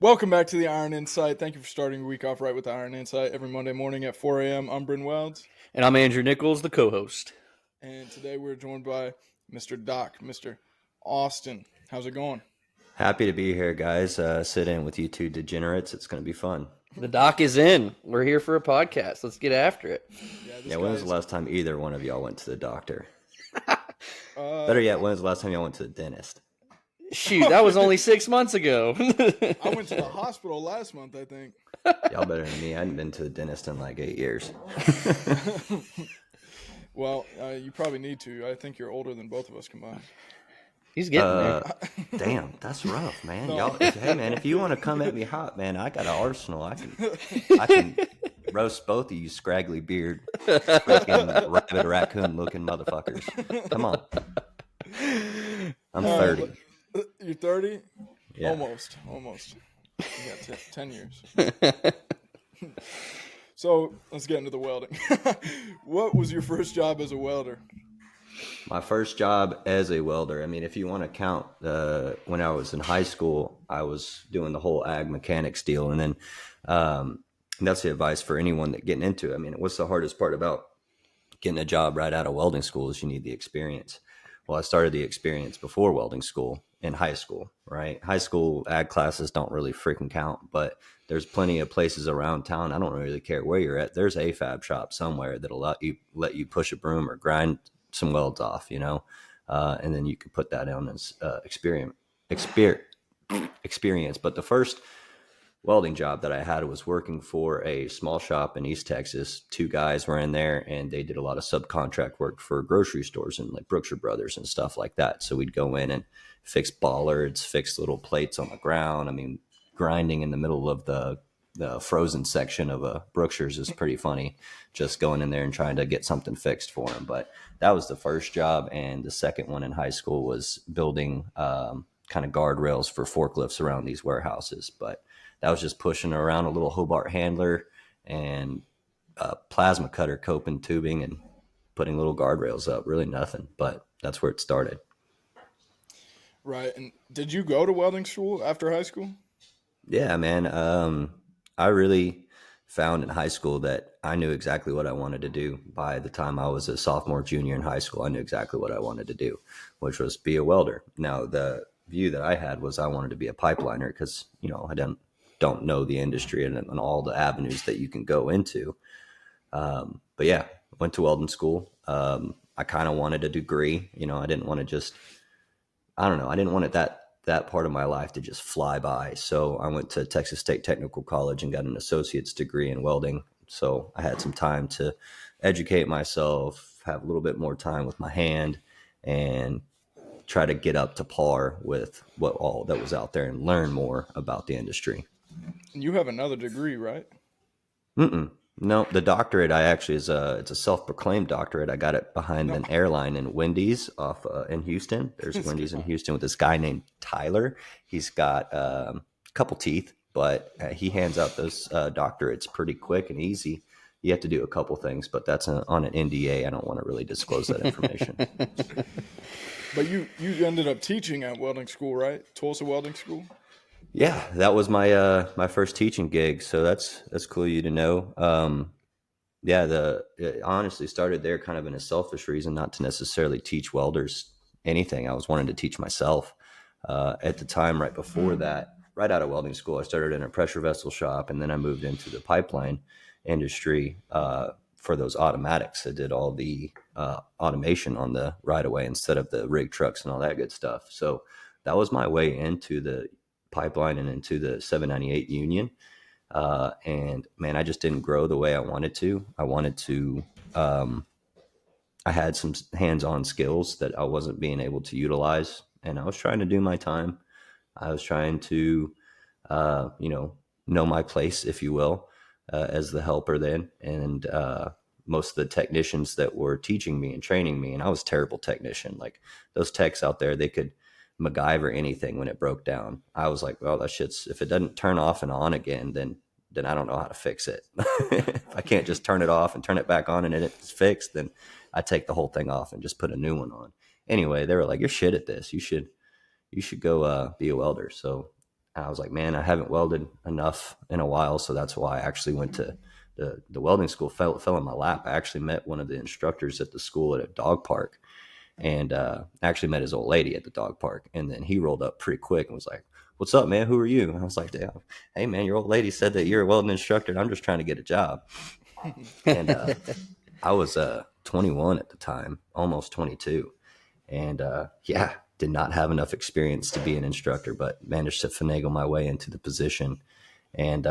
Welcome back to the Iron Insight. Thank you for starting your week off right with the Iron Insight every Monday morning at 4 a.m. I'm Dr.Weldz, And I'm Andrew Nichols, the co-host. and today we're joined by Mr. Doc, Mr. Austin. How's it going? Happy to be here, guys. Sit in with you two degenerates. It's going to be fun. The doc is in. We're here for a podcast. Let's get after it. This When guy was the is, last time either one of y'all went to the doctor? Better yet, when was the last time y'all went to the dentist? Shoot, that was only 6 months ago. I went to the hospital last month, I think. Y'all better than me. I hadn't been to the dentist in like 8 years. Well, you probably need to. I think you're older than both of us combined. He's getting there. Damn, that's rough, man. No. Y'all, hey, man, if you want to come at me hot, man, I got an arsenal. I can roast both of you scraggly beard, freaking rabbit raccoon looking motherfuckers. Come on. I'm 30. You're 30? Yeah. Almost. You got 10 years. So let's get into the welding. What was your first job as a welder? My first job as a welder, I mean, if you want to count, when I was in high school, I was doing the whole ag mechanics deal. And then that's the advice for anyone that getting into it. I mean, what's the hardest part about getting a job right out of welding school is you need the experience. Well, I started the experience before welding school in high school, right? High school ag classes don't really freaking count, but there's plenty of places around town. I don't really care where you're at. There's a fab shop somewhere that'll let you push a broom or grind some welds off, and then you can put that on as experience. But the first welding job that I had was working for a small shop in East Texas. Two guys were in there and they did a lot of subcontract work for grocery stores and like Brookshire Brothers and stuff like that. So we'd go in and fix bollards, fix little plates on the ground. I mean, grinding in the middle of the frozen section of a Brookshire's is pretty funny, just going in there and trying to get something fixed for them. But that was the first job. And the second one in high school was building kind of guardrails for forklifts around these warehouses. But that was just pushing around a little Hobart handler and a plasma cutter, coping tubing, and putting little guardrails up. Really nothing, but that's where it started. Right. And did you go to welding school after high school? Yeah, man. I really found in high school that I knew exactly what I wanted to do. By the time I was a sophomore, junior in high school, I knew exactly what I wanted to do, which was be a welder. Now, the view that I had was I wanted to be a pipeliner because, I don't know the industry and all the avenues that you can go into. But yeah, went to welding school. I kind of wanted a degree. I didn't want to just, I don't know. I didn't want it that part of my life to just fly by. So I went to Texas State Technical College and got an associate's degree in welding. So I had some time to educate myself, have a little bit more time with my hand, and try to get up to par with what all that was out there and learn more about the industry. You have another degree, right? No, the doctorate I actually it's a self-proclaimed doctorate. I got it behind an airline in Wendy's off in Houston. There's Wendy's in Houston with this guy named Tyler. He's got a couple teeth, but he hands out those doctorates pretty quick and easy. You have to do a couple things, but that's on an NDA. I don't want to really disclose that information. But you ended up teaching at welding school, right? Tulsa Welding School? Yeah, that was my my first teaching gig, so that's cool of you to know. It honestly started there kind of in a selfish reason, not to necessarily teach welders anything. I was wanting to teach myself. At the time, right before that, right out of welding school, I started in a pressure vessel shop, and then I moved into the pipeline industry for those automatics. I did all the automation on the right of way instead of the rig trucks and all that good stuff. So that was my way into the pipeline and into the 798 union. And man, I just didn't grow the way I wanted to. I had some hands-on skills that I wasn't being able to utilize, and I was trying to do my time. I was trying to, know my place, if you will, as the helper then. And, most of the technicians that were teaching me and training me, and I was a terrible technician. Like those techs out there, they could MacGyver anything when it broke down. I was like, well, that shit's, if it doesn't turn off and on again, then I don't know how to fix it. If I can't just turn it off and turn it back on and it's fixed, then I take the whole thing off and just put a new one on. Anyway, they were like, you're shit at this. You should go be a welder. So I was like, man, I haven't welded enough in a while. So that's why I actually went to the welding school. Fell in my lap. I actually met one of the instructors at the school at a dog park, and actually met his old lady at the dog park. And then he rolled up pretty quick and was like, "What's up, man? Who are you?" And I was like, "Hey, man, your old lady said that you're a welding instructor, and I'm just trying to get a job." And I was 21 at the time, almost 22. And yeah, did not have enough experience to be an instructor, but managed to finagle my way into the position. And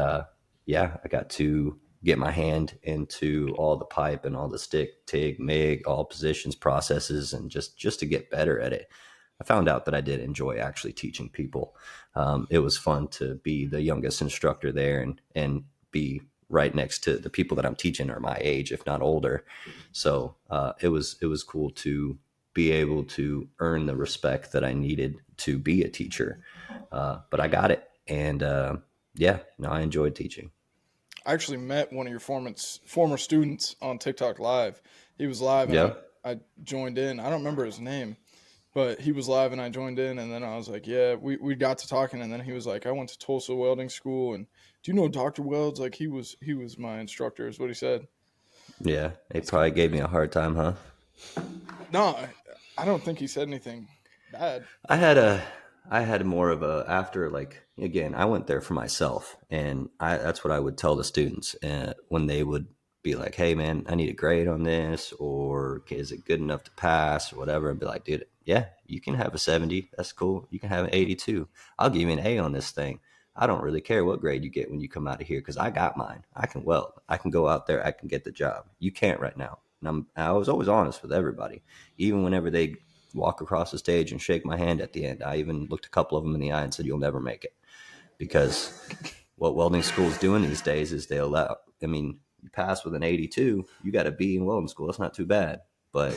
yeah, I got to get my hand into all the pipe and all the stick, TIG, MIG, all positions, processes, and just to get better at it. I found out that I did enjoy actually teaching people. It was fun to be the youngest instructor there and be right next to the people that I'm teaching are my age, if not older. So it was cool to be able to earn the respect that I needed to be a teacher. But I got it. And yeah, no, I enjoyed teaching. I actually met one of your former students on TikTok Live. He was live, and Yeah. I joined in. I don't remember his name, but he was live, and I joined in. And then I was like, yeah, we got to talking. And then he was like, I went to Tulsa Welding School, and do you know Dr.Weldz? Like, he was my instructor, is what he said. Yeah. They probably gave me a hard time, huh? No, I don't think he said anything bad. I had more of a, after, like, again, I went there for myself, and that's what I would tell the students when they would be like, "Hey man, I need a grade on this," or "Is it good enough to pass," or whatever. And be like, "Dude, yeah, you can have a 70. That's cool. You can have an 82. I'll give you an A on this thing. I don't really care what grade you get when you come out of here, because I got mine. I can weld. I can go out there. I can get the job. You can't right now." And I was always honest with everybody, even whenever they walk across the stage and shake my hand at the end. I even looked a couple of them in the eye and said, "You'll never make it," because what welding school's doing these days is they allow, I mean, you pass with an 82, you got a B in welding school. That's not too bad, but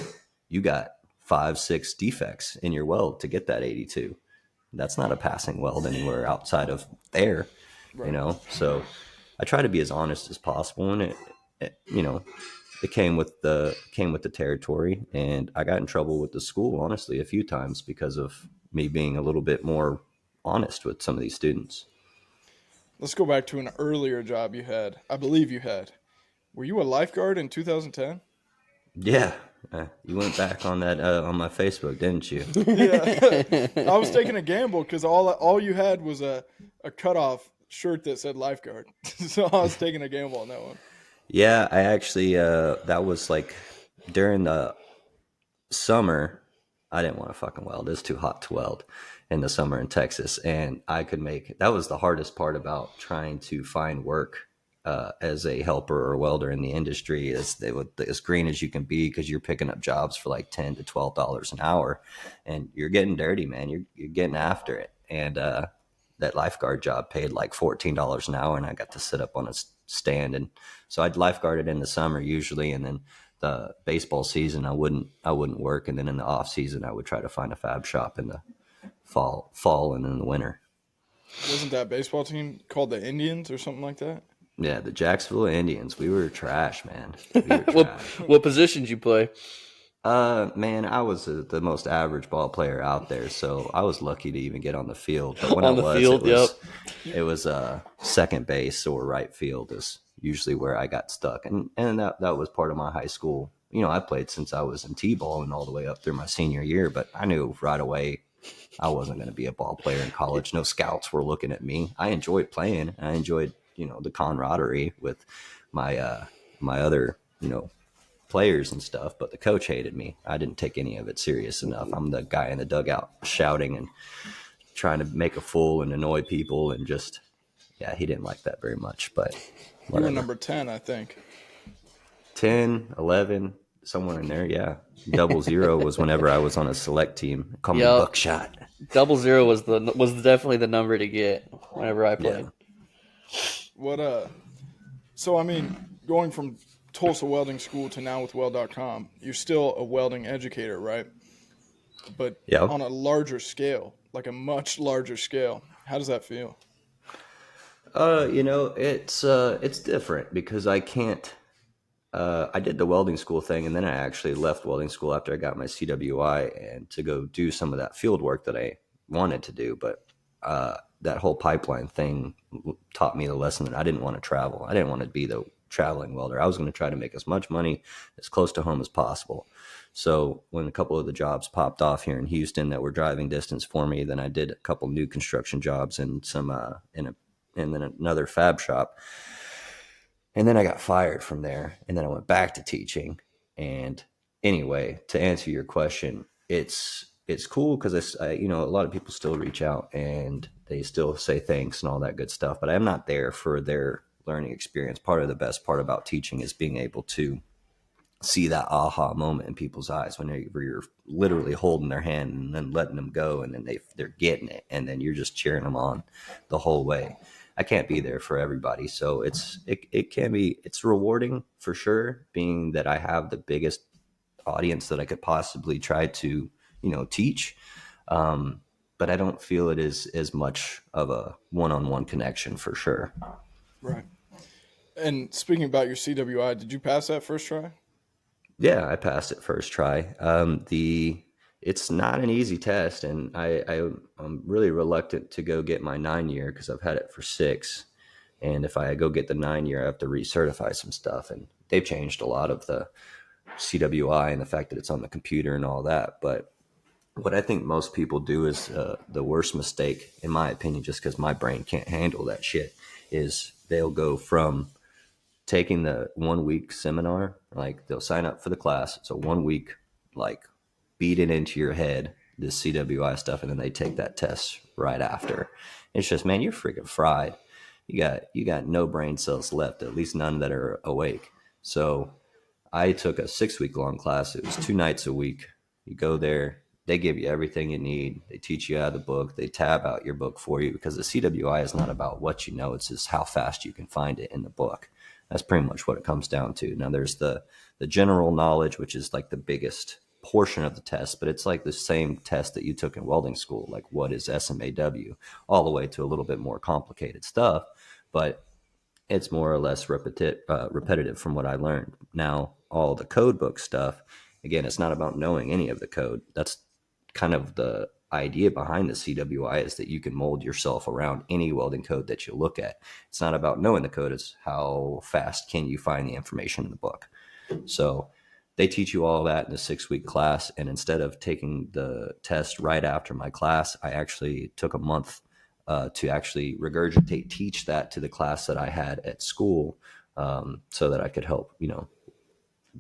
you got 5, 6 defects in your weld to get that 82. That's not a passing weld anywhere outside of there, Right. So I try to be as honest as possible, and it came with the territory, and I got in trouble with the school, honestly, a few times because of me being a little bit more honest with some of these students. Let's go back to an earlier job you had. I believe you had. Were you a lifeguard in 2010? Yeah, you went back on that on my Facebook, didn't you? Yeah. I was taking a gamble because all you had was a cutoff shirt that said lifeguard. So I was taking a gamble on that one. Yeah, I actually that was like during the summer. I didn't want to fucking weld. It's too hot to weld in the summer in Texas, and that was the hardest part about trying to find work as a helper or welder in the industry, is they would as green as you can be, because you're picking up jobs for like $10 to $12 an hour, and you're getting dirty, man. You're getting after it, and that lifeguard job paid like $14 an hour, and I got to sit up on a stand, and so I'd lifeguarded in the summer usually, and then the baseball season I wouldn't work, and then in the off season I would try to find a fab shop in the fall and in the winter. Wasn't that baseball team called the Indians or something like that? Yeah, the Jacksonville Indians. We were trash, man. We were what trash. what positions you play? Man, I was the most average ball player out there, so I was lucky to even get on the field. But when On the field, it was second base or right field is usually where I got stuck, and that was part of my high school. I played since I was in t-ball and all the way up through my senior year, but I knew right away I wasn't going to be a ball player in college. No scouts were looking at me. I enjoyed playing. I enjoyed the camaraderie with my other players and stuff, but the coach hated me. I didn't take any of it serious enough. I'm the guy in the dugout shouting and trying to make a fool and annoy people, and just, yeah, he didn't like that very much, but You were number 10, I think. 10, 11, somewhere in there, yeah. 00 was whenever I was on a select team. Call me Yep. Buckshot. 00 was definitely the number to get whenever I played. What so I mean, going from Tulsa Welding School to now with Weld.com, you're still a welding educator, right? But Yeah. on a larger scale, like a much larger scale. How does that feel? It's different because I can't. I did the welding school thing, and then I actually left welding school after I got my CWI and to go do some of that field work that I wanted to do. But that whole pipeline thing taught me the lesson that I didn't want to travel. I didn't want to be the traveling welder. I was going to try to make as much money as close to home as possible. So when a couple of the jobs popped off here in Houston that were driving distance for me, then I did a couple new construction jobs and some and then another fab shop. And then I got fired from there, and then I went back to teaching. And anyway, to answer your question, it's cool because a lot of people still reach out and they still say thanks and all that good stuff. But I'm not there for their learning experience. Part of the best part about teaching is being able to see that aha moment in people's eyes when you're literally holding their hand and then letting them go, and then they're getting it, and then you're just cheering them on the whole way. I can't be there for everybody, so it's rewarding for sure, being that I have the biggest audience that I could possibly try to teach, but I don't feel it is as much of a one-on-one connection for sure. Right. And speaking about your CWI, did you pass that first try? Yeah, I passed it first try. It's not an easy test, and I'm really reluctant to go get my 9-year because I've had it for 6. And if I go get the 9-year, I have to recertify some stuff, and they've changed a lot of the CWI and the fact that it's on the computer and all that. But what I think most people do is the worst mistake, in my opinion, just because my brain can't handle that shit, is they'll go from taking the 1 week seminar, like they'll sign up for the class. So 1 week, like beat it into your head, this CWI stuff. And then they take that test right after. It's just, man, you're freaking fried. You got no brain cells left, at least none that are awake. So I took a 6-week long class. It was 2 nights a week. You go there, they give you everything you need. They teach you out of the book. They tab out your book for you, because the CWI is not about what you know. It's just how fast you can find it in the book. That's pretty much what it comes down to. Now there's the general knowledge, which is like the biggest portion of the test, but it's like the same test that you took in welding school. Like, what is SMAW, all the way to a little bit more complicated stuff, but it's more or less repetitive from what I learned. Now, all the code book stuff, again, it's not about knowing any of the code. That's kind of the idea behind the CWI, is that you can mold yourself around any welding code that you look at. It's not about knowing the code. It's how fast can you find the information in the book. So they teach you all that in a 6-week class. And instead of taking the test right after my class, I actually took a month to actually regurgitate, teach that to the class that I had at school, so that I could help,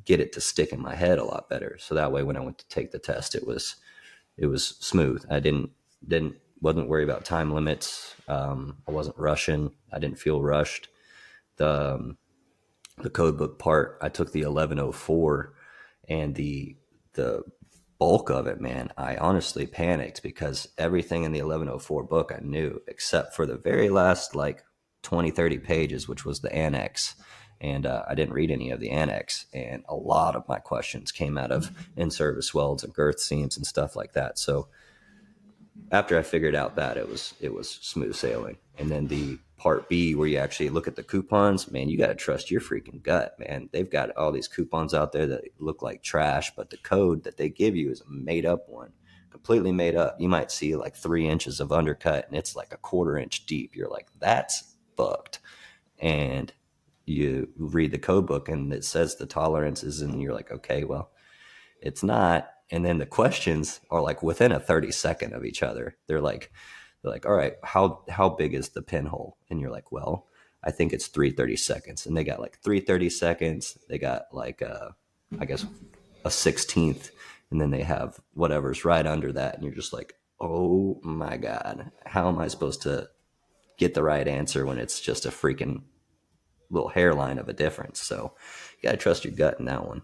get it to stick in my head a lot better. So that way, when I went to take the test, it was smooth. I wasn't worried about time limits. I wasn't rushing. I didn't feel rushed. The code book part, I took the 1104, and the bulk of it, man, I honestly panicked, because everything in the 1104 book I knew, except for the very last like 20-30 pages, which was the annex. And I didn't read any of the annex, and a lot of my questions came out of in-service welds and girth seams and stuff like that. So after I figured out that, it was smooth sailing. And then the part B, where you actually look at the coupons, man, you got to trust your freaking gut, man. They've got all these coupons out there that look like trash, but the code that they give you is a made up one, completely made up. You might see like 3 inches of undercut, and it's like a 1/4 inch deep. You're like, that's fucked. And you read the code book, and it says the tolerances, and you're like, okay, well, it's not. And then the questions are like within a 30-second of each other. They're like, all right, how big is the pinhole? And you're like, well, I think it's 3 30-seconds. And they got like 3 30-seconds. They got like I guess a 16th, and then they have whatever's right under that. And you're just like, oh my God, how am I supposed to get the right answer when it's just a freaking little hairline of a difference? So you got to trust your gut in that one.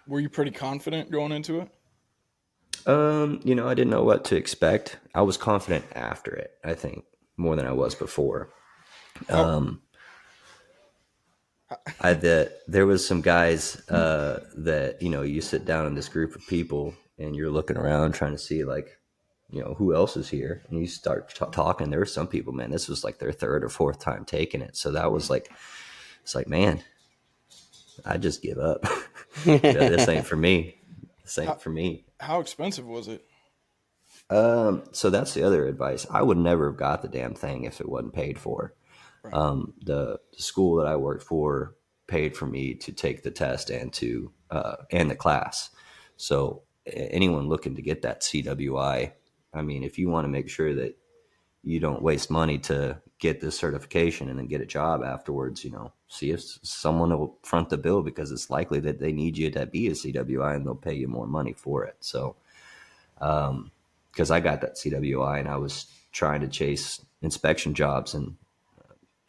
Were you pretty confident going into it? I didn't know what to expect. I was confident after it, I think, more than I was before. There was some guys that, you sit down in this group of people, and you're looking around trying to see, like, who else is here, and you start talking. There were some people, man, this was like their 3rd or 4th time taking it. So that was like, it's like, man, I just give up. This ain't for me. This ain't for me. How expensive was it? So that's the other advice. I would never have got the damn thing if it wasn't paid for. Right. The school that I worked for paid for me to take the test and the class. So anyone looking to get that CWI, I mean, if you want to make sure that you don't waste money to get this certification and then get a job afterwards, see if someone will front the bill, because it's likely that they need you to be a CWI and they'll pay you more money for it. So, because I got that CWI and I was trying to chase inspection jobs, and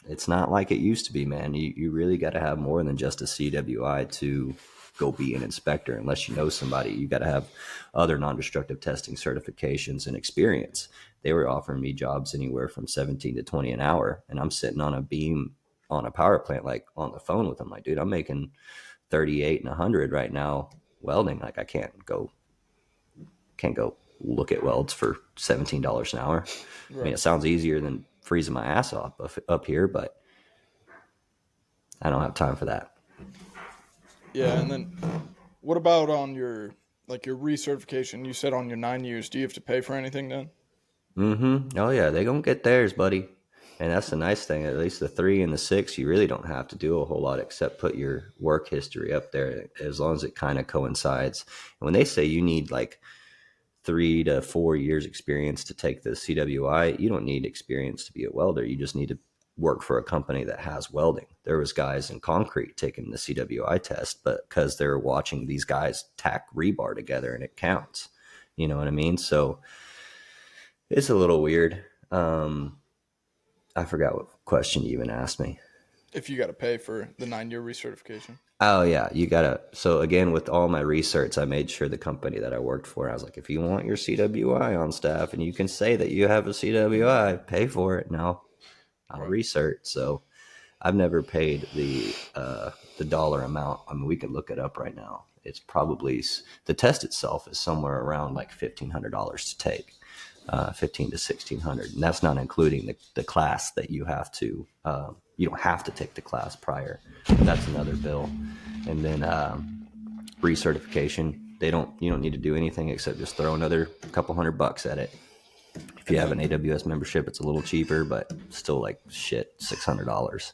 it's not like it used to be, man. You really got to have more than just a CWI to go be an inspector. Unless you know somebody, you got to have other non-destructive testing certifications and experience. They were offering me jobs anywhere from 17 to 20 an hour, and I'm sitting on a beam on a power plant, like on the phone with them, like, dude, I'm making 38 and 100 right now welding. Like, I can't go look at welds for $17 an hour. Right. I mean, it sounds easier than freezing my ass off up here, but I don't have time for that. Yeah, and then what about on your recertification? You said on your 9 years, do you have to pay for anything then? Oh yeah, they gonna get theirs, buddy. And that's the nice thing. At least the 3 and the 6, you really don't have to do a whole lot except put your work history up there, as long as it kind of coincides. And when they say you need like 3 to 4 years experience to take the CWI, you don't need experience to be a welder. You just need to work for a company that has welding. There was guys in concrete taking the CWI test, but because they're watching these guys tack rebar together and it counts. You know what I mean? So it's a little weird. I forgot what question you even asked me. If you got to pay for the 9-year recertification. Oh yeah, you gotta. So again, with all my research, I made sure the company that I worked for, I was like, if you want your CWI on staff and you can say that you have a CWI, pay for it. Now I'll Right. research. So I've never paid the dollar amount. I mean, we can look it up right now. It's probably, the test itself is somewhere around like $1,500 to take. 15 to 1600, and that's not including the class that you have to you don't have to take the class prior. That's another bill. And then recertification, you don't need to do anything except just throw another couple $100 at it. If you have an AWS membership, it's a little cheaper, but still like shit, $600.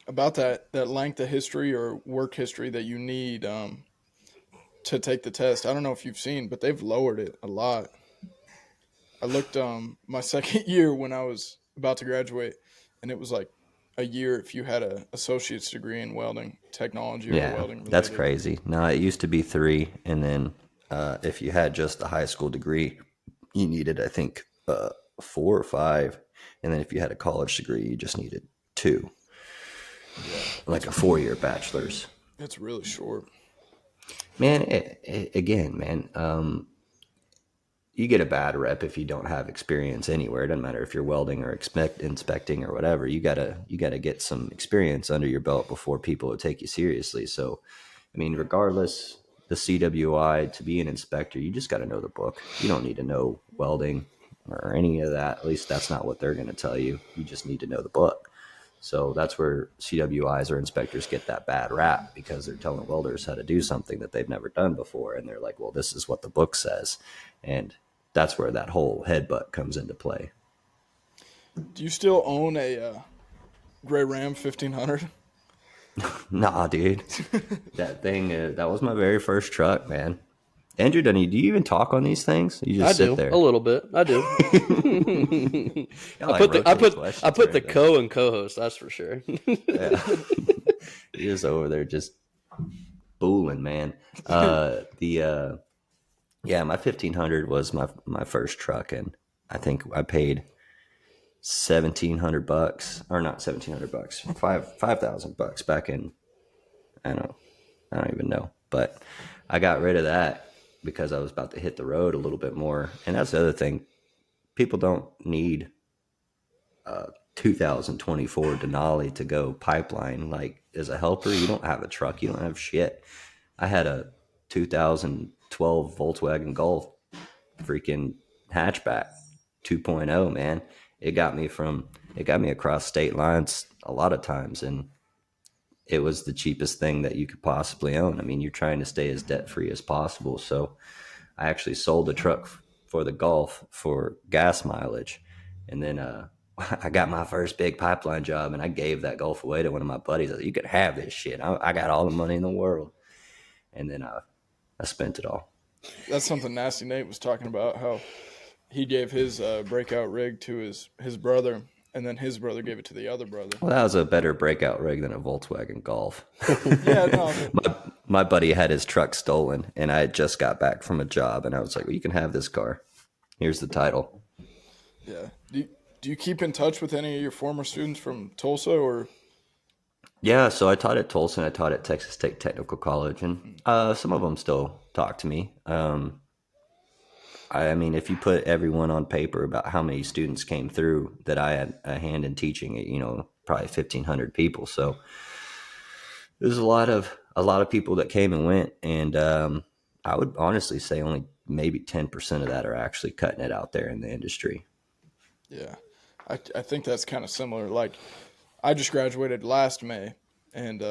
About that length of history or work history that you need to take the test. I don't know if you've seen, but they've lowered it a lot. I looked my second year when I was about to graduate, and it was like a year if you had a associate's degree in welding technology or Yeah, welding that's related. crazy. No, it used to be 3, and then if you had just a high school degree, you needed, I think, 4 or 5, and then if you had a college degree, you just needed 2, like a 4-year bachelor's. It's really short. Man, again, man, you get a bad rep if you don't have experience anywhere. It doesn't matter if you're welding or inspecting or whatever. You gotta get some experience under your belt before people will take you seriously. So, I mean, regardless, the CWI, to be an inspector, you just got to know the book. You don't need to know welding or any of that. At least that's not what they're going to tell you. You just need to know the book. So that's where CWIs or inspectors get that bad rap, because they're telling welders how to do something that they've never done before. And they're like, well, this is what the book says. And that's where that whole headbutt comes into play. Do you still own a Gray Ram 1500? Nah, dude. That thing, that was my very first truck, man. Andrew Dunny, do you even talk on these things? You just I sit do there. a little bit. I do. Y'all I like put the I rotate put questions I put or the anything. co and co-host. That's for sure. Yeah. You're just over there just fooling, man. Yeah, my 1500 was my first truck, and I think I paid $1,700, or not $1,700, $5,000 back in, I don't even know, but I got rid of that because I was about to hit the road a little bit more. And that's the other thing, people don't need 2024 Denali to go pipeline. Like, as a helper, you don't have a truck, you don't have shit. I had a 2012 Volkswagen Golf, freaking hatchback 2.0, man. It got me across state lines a lot of times, and it was the cheapest thing that you could possibly own. I mean, you're trying to stay as debt free as possible. So I actually sold a truck for the Gulf for gas mileage. And then I got my first big pipeline job, and I gave that Gulf away to one of my buddies. I said, "You can have this shit. I got all the money in the world." And then I spent it all. That's something Nasty Nate was talking about, how he gave his breakout rig to his brother, and then his brother gave it to the other brother. Well, that was a better breakout rig than a Volkswagen Golf. Yeah, no. My buddy had his truck stolen, and I had just got back from a job, and I was like, "Well, you can have this car. Here's the title." Yeah. Do you keep in touch with any of your former students from Tulsa, or? Yeah, so I taught at Tulsa, and I taught at Texas State Technical College, and some of them still talk to me. I mean, if you put everyone on paper about how many students came through that I had a hand in teaching, probably 1,500 people. So there's a lot of people that came and went, and I would honestly say only maybe 10% of that are actually cutting it out there in the industry. Yeah, I think that's kind of similar. Like, I just graduated last May, and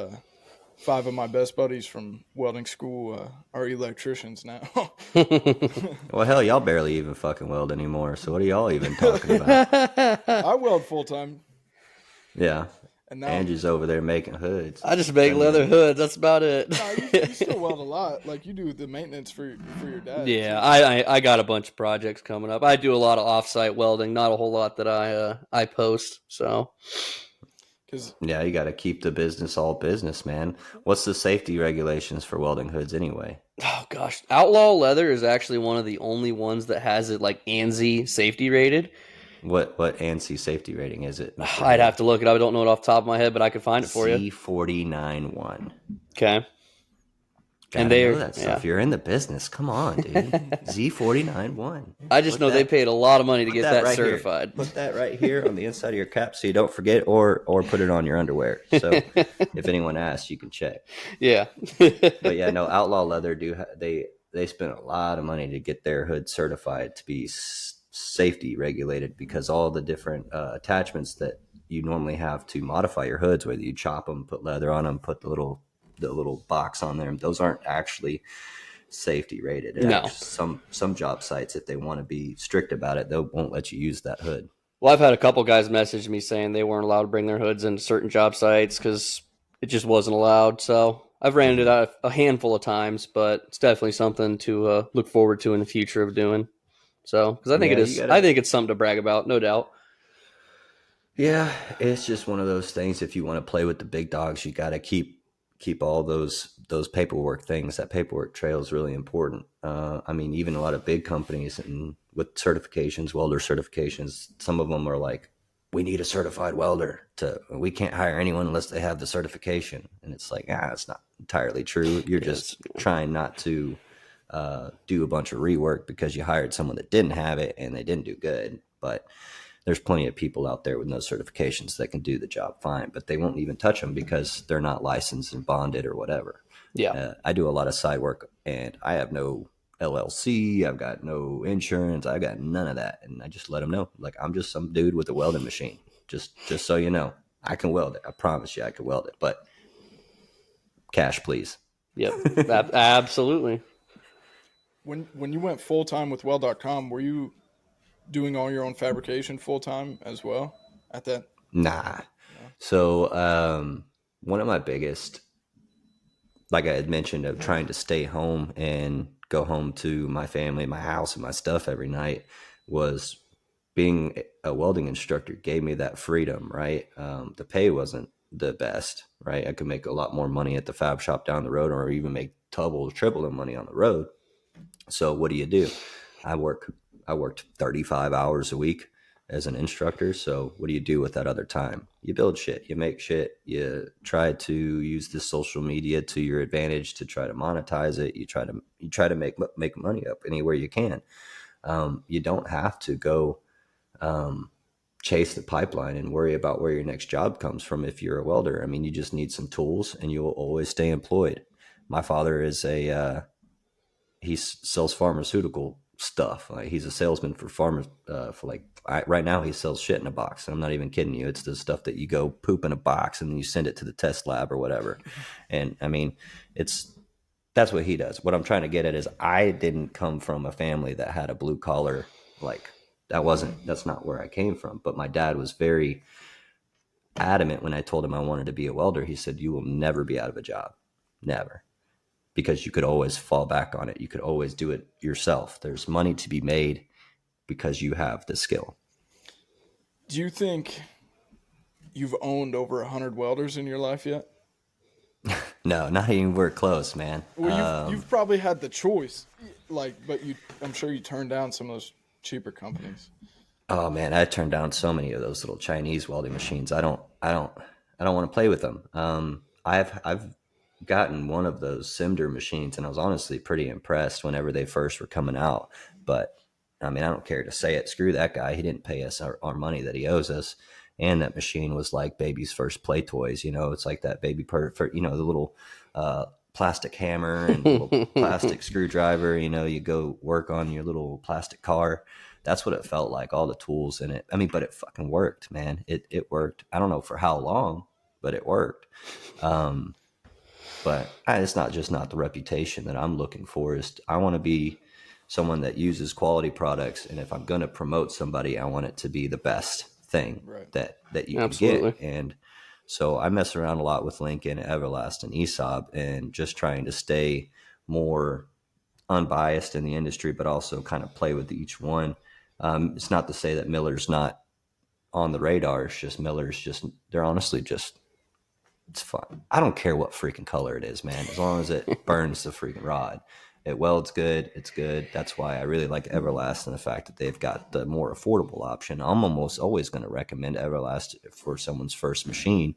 5 of my best buddies from welding school are electricians now. Well, hell, y'all barely even fucking weld anymore. So what are y'all even talking about? I weld full time. Yeah. And now Angie's over there making hoods. I just make leather hoods. That's about it. No, you still weld a lot. Like, you do the maintenance for your dad. Yeah, I got a bunch of projects coming up. I do a lot of off-site welding, not a whole lot that I post. So, yeah, you got to keep the business all business, man. What's the safety regulations for welding hoods anyway? Oh gosh, Outlaw Leather is actually one of the only ones that has it like ANSI safety rated. What ANSI safety rating is it? I'd have to look it up. I don't know it off the top of my head, but I could find it for you. Z49.1. Okay. And they know that stuff. You're in the business. Come on, dude. Z49.1. I just know they paid a lot of money to get that right certified. Here. Put that right here on the inside of your cap so you don't forget, or put it on your underwear. So if anyone asks, you can check. Yeah. But yeah, no, Outlaw Leather they spent a lot of money to get their hood certified to be safety regulated, because all the different attachments that you normally have to modify your hoods, whether you chop them, put leather on them, put the little box on there, those aren't actually safety rated. No. Some job sites, if they want to be strict about it, they won't let you use that hood. Well, I've had a couple guys message me saying they weren't allowed to bring their hoods into certain job sites because it just wasn't allowed. So I've ran it out a handful of times, but it's definitely something to look forward to in the future of doing. So, because I think it is, I think it's something to brag about, no doubt. Yeah, it's just one of those things. If you want to play with the big dogs, you got to keep all those paperwork things. That paperwork trail is really important. I mean, even a lot of big companies and with certifications, welder certifications, some of them are like, we need a certified welder. We can't hire anyone unless they have the certification. And it's like, it's not entirely true. You're just trying not to do a bunch of rework because you hired someone that didn't have it and they didn't do good. But there's plenty of people out there with no certifications that can do the job fine, but they won't even touch them because they're not licensed and bonded or whatever. Yeah. I do a lot of side work, and I have no LLC. I've got no insurance. I got none of that. And I just let them know, like, I'm just some dude with a welding machine. Just so you know, I can weld it. I promise you I can weld it, but cash, please. Yep. Absolutely. When you went full-time with weld.com, were you doing all your own fabrication full-time as well at that? Nah. So one of my biggest, like I had mentioned, of trying to stay home and go home to my family, my house, and my stuff every night, was being a welding instructor gave me that freedom, right? The pay wasn't the best, right? I could make a lot more money at the fab shop down the road, or even make double, triple the money on the road. So what do? I worked 35 hours a week as an instructor. So what do you do with that other time? You build shit, you make shit, you try to use the social media to your advantage to try to monetize it. You try to make money up anywhere you can. You don't have to go chase the pipeline and worry about where your next job comes from if you're a welder. I mean, you just need some tools and you will always stay employed. My father is he sells pharmaceutical stuff. Like, he's a salesman for right now he sells shit in a box. I'm not even kidding you. It's the stuff that you go poop in a box and then you send it to the test lab or whatever. And I mean, it's That's what he does. What I'm trying to get at is I didn't come from a family that had a blue collar, like that's not where I came from. But my dad was very adamant when I told him I wanted to be a welder. He said, "You will never be out of a job. Never." Because you could always fall back on it. You could always do it yourself. There's money to be made because you have the skill. Do you think you've owned over 100 welders in your life yet? No, not even we're close, man. Well, you've probably had the choice, like, but I'm sure you turned down some of those cheaper companies. Oh man, I turned down so many of those little Chinese welding machines. I don't want to play with them. I've gotten one of those Cimder machines, and I was honestly pretty impressed whenever they first were coming out. But I mean, I don't care to say it. Screw that guy. He didn't pay us our money that he owes us. And that machine was like baby's first play toys. You know, it's like that baby for the little plastic hammer and little plastic screwdriver. You know, you go work on your little plastic car. That's what it felt like, all the tools in it. I mean, but it fucking worked, man. It worked. I don't know for how long, but it worked. It's not the reputation that I'm looking for. I want to be someone that uses quality products. And if I'm going to promote somebody, I want it to be the best thing Right. that you Absolutely. can get. And so I mess around a lot with Lincoln, Everlast, and ESOP, and just trying to stay more unbiased in the industry, but also kind of play with each one. It's not to say that Miller's not on the radar. It's just they're honestly just, it's fun. I don't care what freaking color it is, man. As long as it burns the freaking rod. It welds good. It's good. That's why I really like Everlast and the fact that they've got the more affordable option. I'm almost always going to recommend Everlast for someone's first machine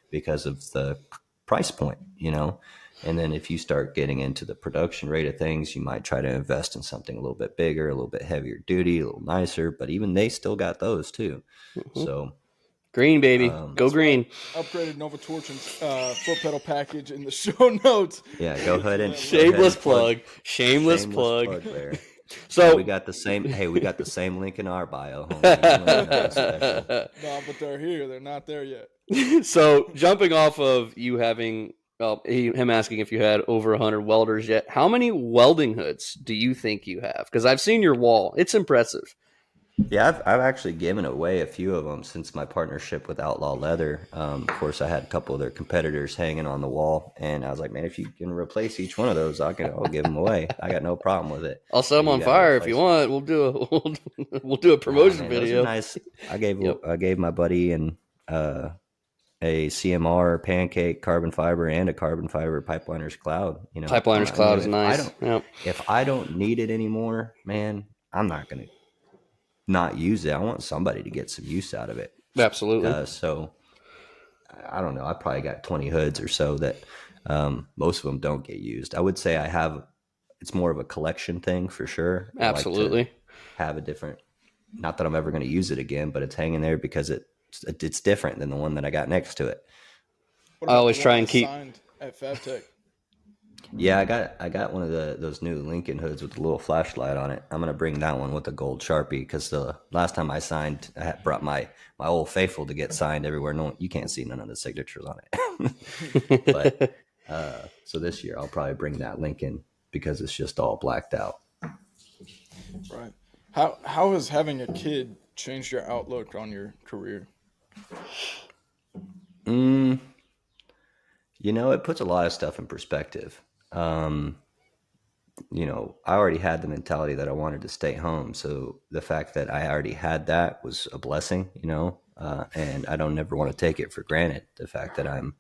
because of the price point, you know? And then if you start getting into the production rate of things, you might try to invest in something a little bit bigger, a little bit heavier duty, a little nicer, but even they still got those too. Mm-hmm. So green, baby. Go green. Upgraded Nova Torch's foot pedal package in the show notes. Yeah, go ahead and Shameless plug. Shameless plug there. So we got the same link in our bio. Homie. No, but they're here. They're not there yet. So jumping off of you having him asking if you had over 100 welders yet, how many welding hoods do you think you have? Because I've seen your wall. It's impressive. Yeah, I've actually given away a few of them since my partnership with Outlaw Leather. Of course, I had a couple of their competitors hanging on the wall, and I was like, man, if you can replace each one of those, I'll give them away. I got no problem with it. I'll set them on fire if you want. We'll do a promotion video. Nice. I gave my buddy and a CMR pancake carbon fiber and a carbon fiber Pipeliner's Cloud. You know, Pipeliner's Cloud is nice. If I don't need it anymore, man, I'm not gonna not use it. I want somebody to get some use out of it. Absolutely. So I don't know. I probably got 20 hoods or so that most of them don't get used. I would say it's more of a collection thing for sure. Absolutely. I like to have a different, not that I'm ever going to use it again, but it's hanging there because it's different than the one that I got next to it. I always try and keep signed at FabTech. Yeah, I got one of those new Lincoln hoods with the little flashlight on it. I'm gonna bring that one with a gold Sharpie because the last time I signed, I had brought my old faithful to get signed everywhere. No, you can't see none of the signatures on it. But so this year I'll probably bring that Lincoln because it's just all blacked out. Right. How has having a kid changed your outlook on your career? You know, it puts a lot of stuff in perspective. You know, I already had the mentality that I wanted to stay home. So the fact that I already had that was a blessing, you know, and I don't never want to take it for granted. The fact that I'm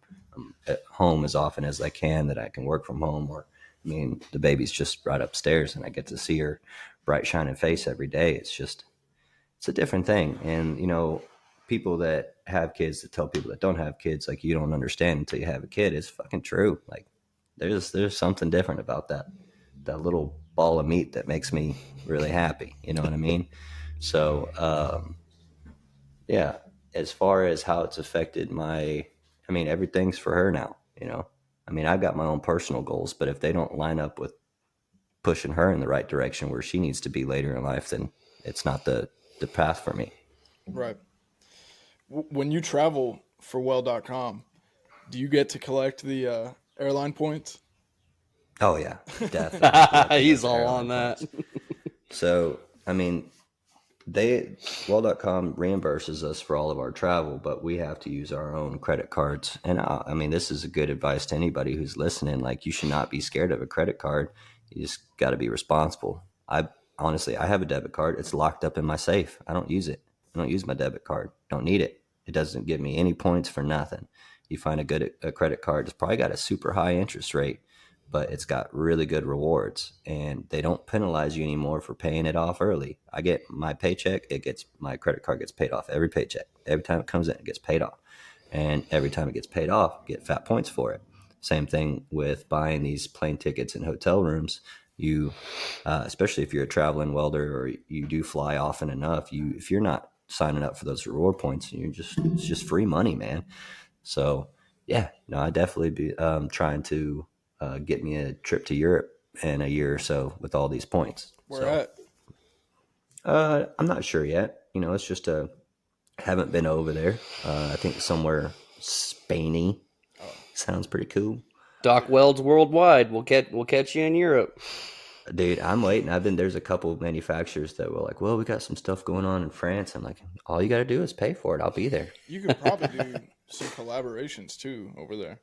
at home as often as I can, that I can work from home, or, I mean, the baby's just right upstairs and I get to see her bright shining face every day. It's a different thing. And, you know, people that have kids that tell people that don't have kids, like, you don't understand until you have a kid, is fucking true. Like, there's something different about that little ball of meat that makes me really happy. You know what I mean? So, yeah, as far as how it's affected everything's for her now, you know? I mean, I've got my own personal goals, but if they don't line up with pushing her in the right direction where she needs to be later in life, then it's not the path for me. Right. When you travel for well.com, do you get to collect the airline points? Oh yeah, definitely. He's all on that. So I mean, well.com reimburses us for all of our travel, but we have to use our own credit cards. And I mean, this is a good advice to anybody who's listening. Like, you should not be scared of a credit card. You just got to be responsible. I have a debit card. It's locked up in my safe. I don't use it. I don't use my debit card. Don't need it. It doesn't give me any points for nothing. You find a credit card, it's probably got a super high interest rate, but it's got really good rewards, and they don't penalize you anymore for paying it off early. I get my paycheck, my credit card gets paid off every paycheck. Every time it comes in, it gets paid off. And every time it gets paid off, I get fat points for it. Same thing with buying these plane tickets and hotel rooms. You, especially if you're a traveling welder or you do fly often enough, if you're not signing up for those reward points, it's just free money, man. So yeah, no, I definitely be trying to get me a trip to Europe in a year or so with all these points. Where at? I'm not sure yet. It's just haven't been over there. I think somewhere Spainy sounds pretty cool. Dr.Weldz worldwide. We'll catch you in Europe. Dude, I'm waiting. There's a couple of manufacturers that were like, well, we got some stuff going on in France. I'm like, all you got to do is pay for it. I'll be there. You could probably do some collaborations too over there.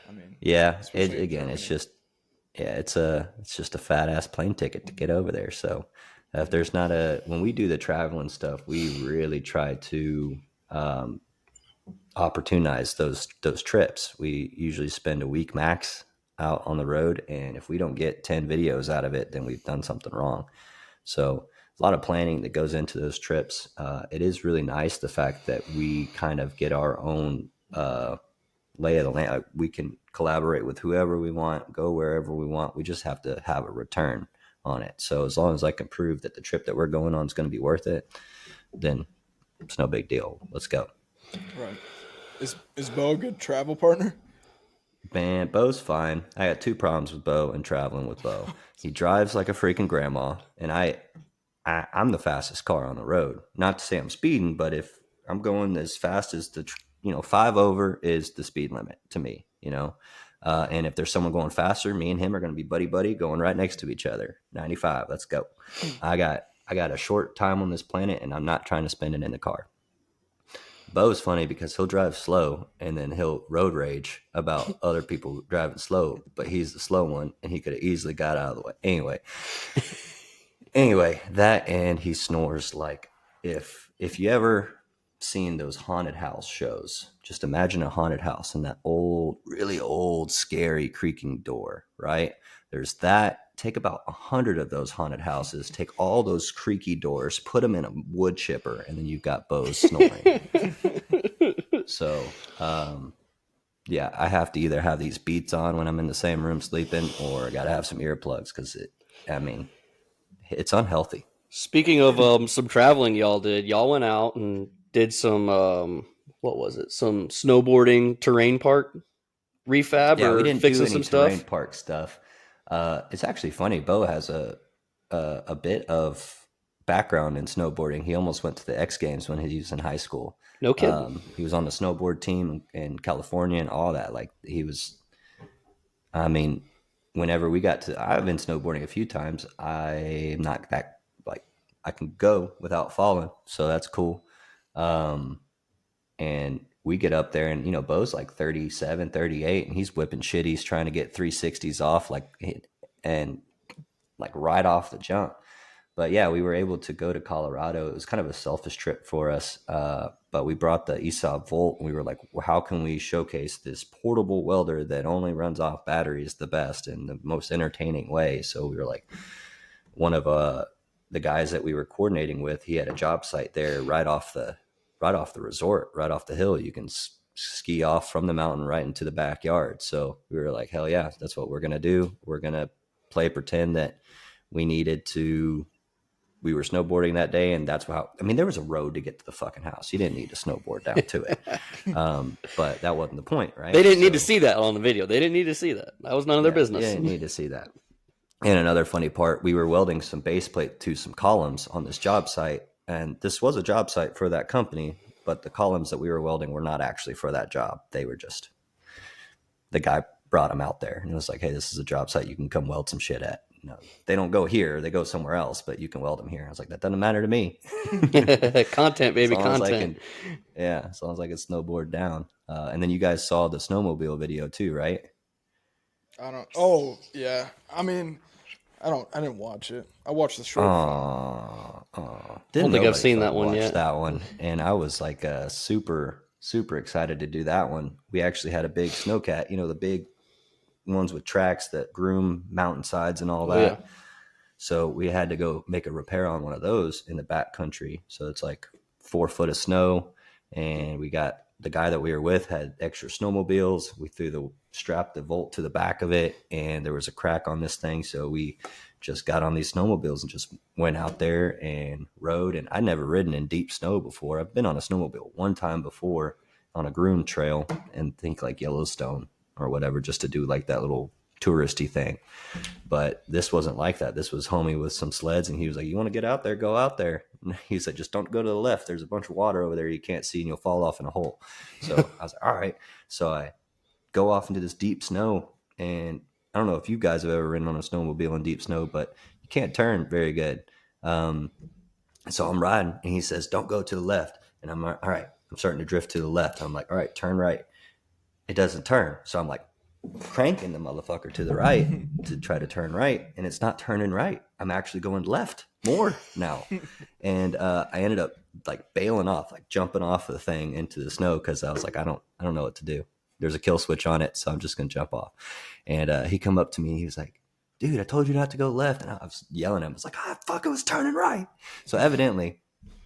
I mean, yeah, it's just a fat ass plane ticket to get over there. So if there's not when we do the traveling stuff, we really try to opportunize those trips. We usually spend a week max out on the road, and if we don't get 10 videos out of it, then we've done something wrong. So a lot of planning that goes into those trips. It is really nice, the fact that we kind of get our own lay of the land. We can collaborate with whoever we want, go wherever we want. We just have to have a return on it. So as long as I can prove that the trip that we're going on is going to be worth it, then it's no big deal. Let's go. Right. Is Bo a good travel partner? Man, Bo's fine. I got two problems with Bo and traveling with Bo. He drives like a freaking grandma, and I'm the fastest car on the road. Not to say I'm speeding, but if I'm going as fast as 5 over is the speed limit to me, and if there's someone going faster, me and him are going to be buddy going right next to each other. 95, let's go. I got a short time on this planet, and I'm not trying to spend it in the car. Bo's funny because he'll drive slow and then he'll road rage about other people driving slow, but he's the slow one and he could have easily got out of the way. Anyway, that, and he snores like if you ever seen those haunted house shows, just imagine a haunted house and that old, really old, scary creaking door, right? There's that. Take about 100 of those haunted houses, take all those creaky doors, put them in a wood chipper, and then you've got Bo's snoring. So, yeah, I have to either have these beats on when I'm in the same room sleeping, or I got to have some earplugs because it's unhealthy. Speaking of some traveling y'all went out and did some, what was it? Some snowboarding terrain park refab, yeah, or we didn't fixing do any some terrain stuff? park stuff. It's actually funny. Bo has a bit of background in snowboarding. He almost went to the X Games when he was in high school. No kidding. He was on the snowboard team in California and all that. Like, he was, I mean, whenever I've been snowboarding a few times. I'm not that, like, I can go without falling. So that's cool. And we get up there and, Bo's like 37, 38, and he's whipping shit. He's trying to get 360s off, and right off the jump. But yeah, we were able to go to Colorado. It was kind of a selfish trip for us. But we brought the ESOP Volt, and we were like, well, how can we showcase this portable welder that only runs off batteries the best and the most entertaining way? So we were like, one of the guys that we were coordinating with, he had a job site there right off the resort, right off the hill. You can ski off from the mountain right into the backyard. So we were like, hell yeah, that's what we're going to do. We're going to pretend that we were snowboarding that day. And that's there was a road to get to the fucking house. You didn't need to snowboard down to it. But that wasn't the point, right? They didn't need to see that on the video. They didn't need to see that. That was none of their business. They didn't need to see that. And another funny part, we were welding some base plate to some columns on this job site. And this was a job site for that company, but the columns that we were welding were not actually for that job. They were just, the guy brought them out there. And it was like, hey, this is a job site. You can come weld some shit at. No, they don't go here. They go somewhere else, but you can weld them here. I was like, that doesn't matter to me. Content, baby, content. As long as I can snowboard down. And then you guys saw the snowmobile video too, right? Oh, yeah. I mean, I didn't watch it. I watched the short film. Didn't think I've seen that one yet. That one. And I was like super excited to do that one. We actually had a big snowcat, the big ones with tracks that groom mountainsides and all that. Yeah. So we had to go make a repair on one of those in the back country. So it's like 4 foot of snow. And we got the guy that we were with had extra snowmobiles. We strapped the Volt to the back of it, and there was a crack on this thing. So we just got on these snowmobiles and just went out there and rode. And I'd never ridden in deep snow before. I've been on a snowmobile one time before on a groomed trail, and think like Yellowstone or whatever, just to do like that little touristy thing. But this wasn't like that. This was homie with some sleds, and he was like, you want to get out there, go out there. And he said, just don't go to the left. There's a bunch of water over there you can't see, and you'll fall off in a hole. So I was like, all right. So I go off into this deep snow, and I don't know if you guys have ever ridden on a snowmobile in deep snow, but you can't turn very good. So I'm riding, and he says, don't go to the left. And I'm like, all right, I'm starting to drift to the left. I'm like, all right, turn right. It doesn't turn. So I'm like cranking the motherfucker to the right to try to turn right, and it's not turning right. I'm actually going left more now. And I ended up like bailing off, like jumping off of the thing into the snow, because I was like, I don't know what to do. There's a kill switch on it, so I'm just gonna jump off. And he come up to me, he was like, dude, I told you not to go left. And I was yelling at him. I was like, fuck, I was turning right. So evidently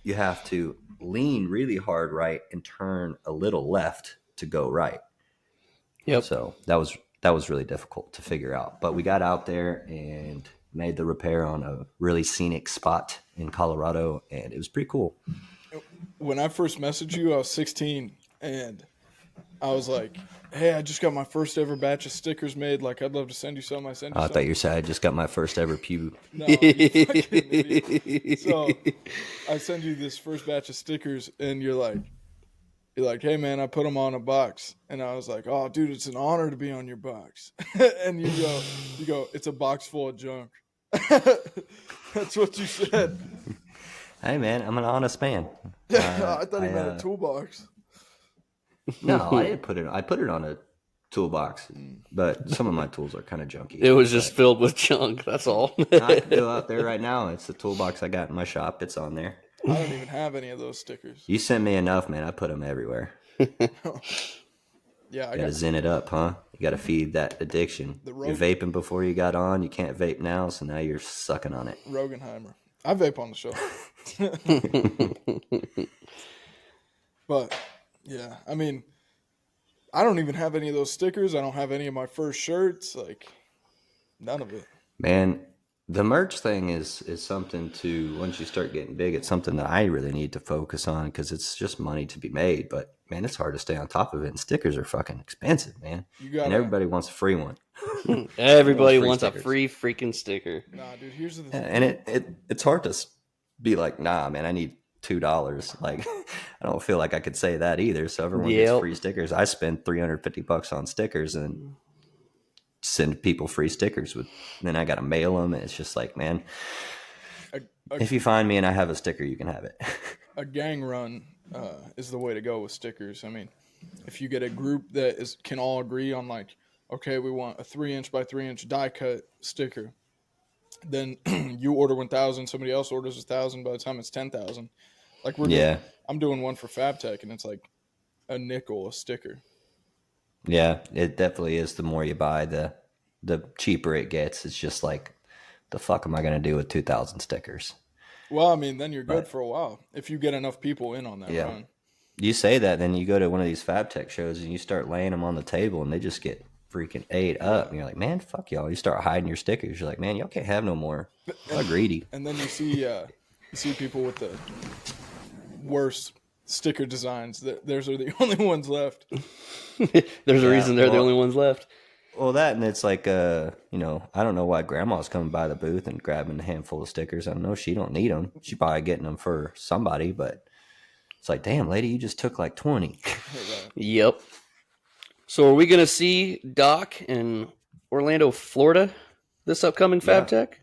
you have to lean really hard right and turn a little left to go right. Yep. So that was really difficult to figure out. But we got out there and made the repair on a really scenic spot in Colorado, and it was pretty cool. When I first messaged you, I was 16, and I was like, hey, I just got my first ever batch of stickers made. Like, I'd love to send you some. I thought you said I just got my first ever pube. No, you fucking idiot. So I send you this first batch of stickers, and you're like, hey, man, I put them on a box. And I was like, oh, dude, it's an honor to be on your box. And you go, it's a box full of junk. That's what you said. Hey, man, I'm an honest man. I thought he meant a toolbox. No, I didn't put it. I put it on a toolbox, but some of my tools are kind of junky. It was just filled with junk. That's all. I can go out there right now. It's the toolbox I got in my shop. It's on there. I don't even have any of those stickers. You sent me enough, man. I put them everywhere. Yeah, I got to zen it up, huh? You got to feed that addiction. You're vaping before you got on. You can't vape now, so now you're sucking on it. Rogenheimer. I vape on the show. But yeah, I mean, I don't even have any of those stickers. I don't have any of my first shirts. Like, none of it. Man, the merch thing is something to, once you start getting big, it's something that I really need to focus on, because it's just money to be made. But man, it's hard to stay on top of it. And stickers are fucking expensive, man. And everybody wants a free one. Everybody wants a free freaking sticker. Nah, dude, here's the thing. And it's hard to be like, nah, man, I need $2. Like, I don't feel like I could say that either. So everyone gets free stickers. I spend $350 on stickers and send people free stickers then I got to mail them. And it's just like, man, if you find me and I have a sticker, you can have it. A gang run is the way to go with stickers. I mean, if you get a group that can all agree on, like, okay, we want a 3-inch by 3-inch die cut sticker, then you order 1,000, somebody else orders 1,000. By the time it's 10,000, like I'm doing one for FabTech, and it's like a nickel a sticker. Yeah, it definitely is. The more you buy, the cheaper it gets. It's just like, the fuck am I going to do with 2,000 stickers? Well, I mean, then you're good for a while if you get enough people in on that run. You say that, then you go to one of these FabTech shows and you start laying them on the table, and they just get freaking ate up. And you're like, man, fuck y'all. You start hiding your stickers. You're like, man, y'all can't have no more. Y'all greedy. And then you see people with the worst sticker designs. Those are the only ones left. There's a reason they're the only ones left. Well, that, and it's like, I don't know why grandma's coming by the booth and grabbing a handful of stickers. I don't know. She don't need them. She probably getting them for somebody, but it's like, damn, lady, you just took like 20. Yep. So are we going to see Doc in Orlando, Florida this upcoming Fab Yeah. Tech?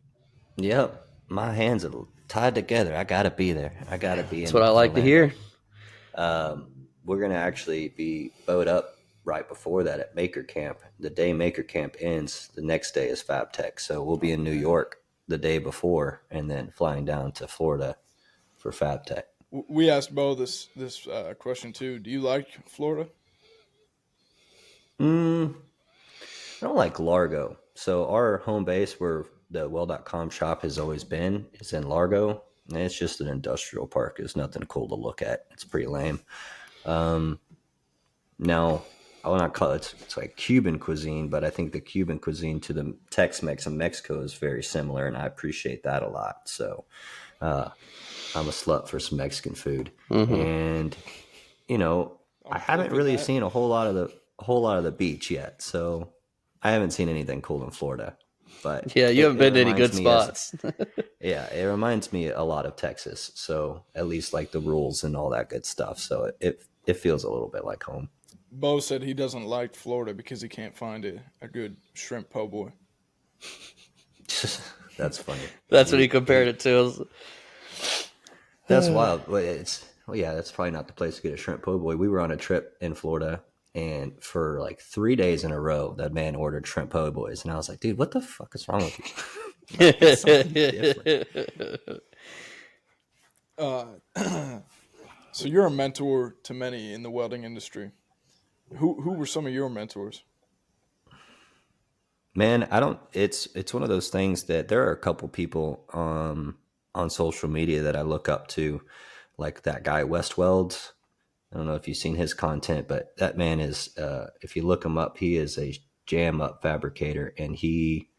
Yep. My hands are tied together. I gotta be there. I gotta be That's in what I like to Orlando. hear. We're gonna actually be bowed up right before that at Maker Camp. The day Maker Camp ends, the next day is Fab Tech. So we'll be in New York the day before, and then flying down to Florida for Fab Tech. We asked Bo this question too. Do you like Florida? Mm, I don't like Largo. So our home base where the well.com shop has always been is in Largo. And it's just an industrial park. It's nothing cool to look at. It's pretty lame. Now, I will not call it, it's like Cuban cuisine, but I think the Cuban cuisine to the Tex-Mex in Mexico is very similar, and I appreciate that a lot. So I'm a slut for some Mexican food. Mm-hmm. And, you know, I I'm haven't flipping really that. seen a whole lot of the beach yet. So I haven't seen anything cool in Florida. But Yeah, you haven't it been to any reminds good me as spots. yeah, it reminds me a lot of Texas. So at least like the rules and all that good stuff. So it feels a little bit like home. Bo said he doesn't like Florida because he can't find a good shrimp po' boy. That's funny. That's what he compared it to. That's wild. Yeah, that's probably not the place to get a shrimp po' boy. We were on a trip in Florida, and for like 3 days in a row, that man ordered shrimp po' boys, and I was like, dude, what the fuck is wrong with you? Like, it's something different. Uh, so you're a mentor to many in the welding industry. Who were some of your mentors? Man, I don't. It's one of those things that there are a couple people on social media that I look up to, like that guy Weldz. I don't know if you've seen his content, but that man is, if you look him up, he is a jam up fabricator, and he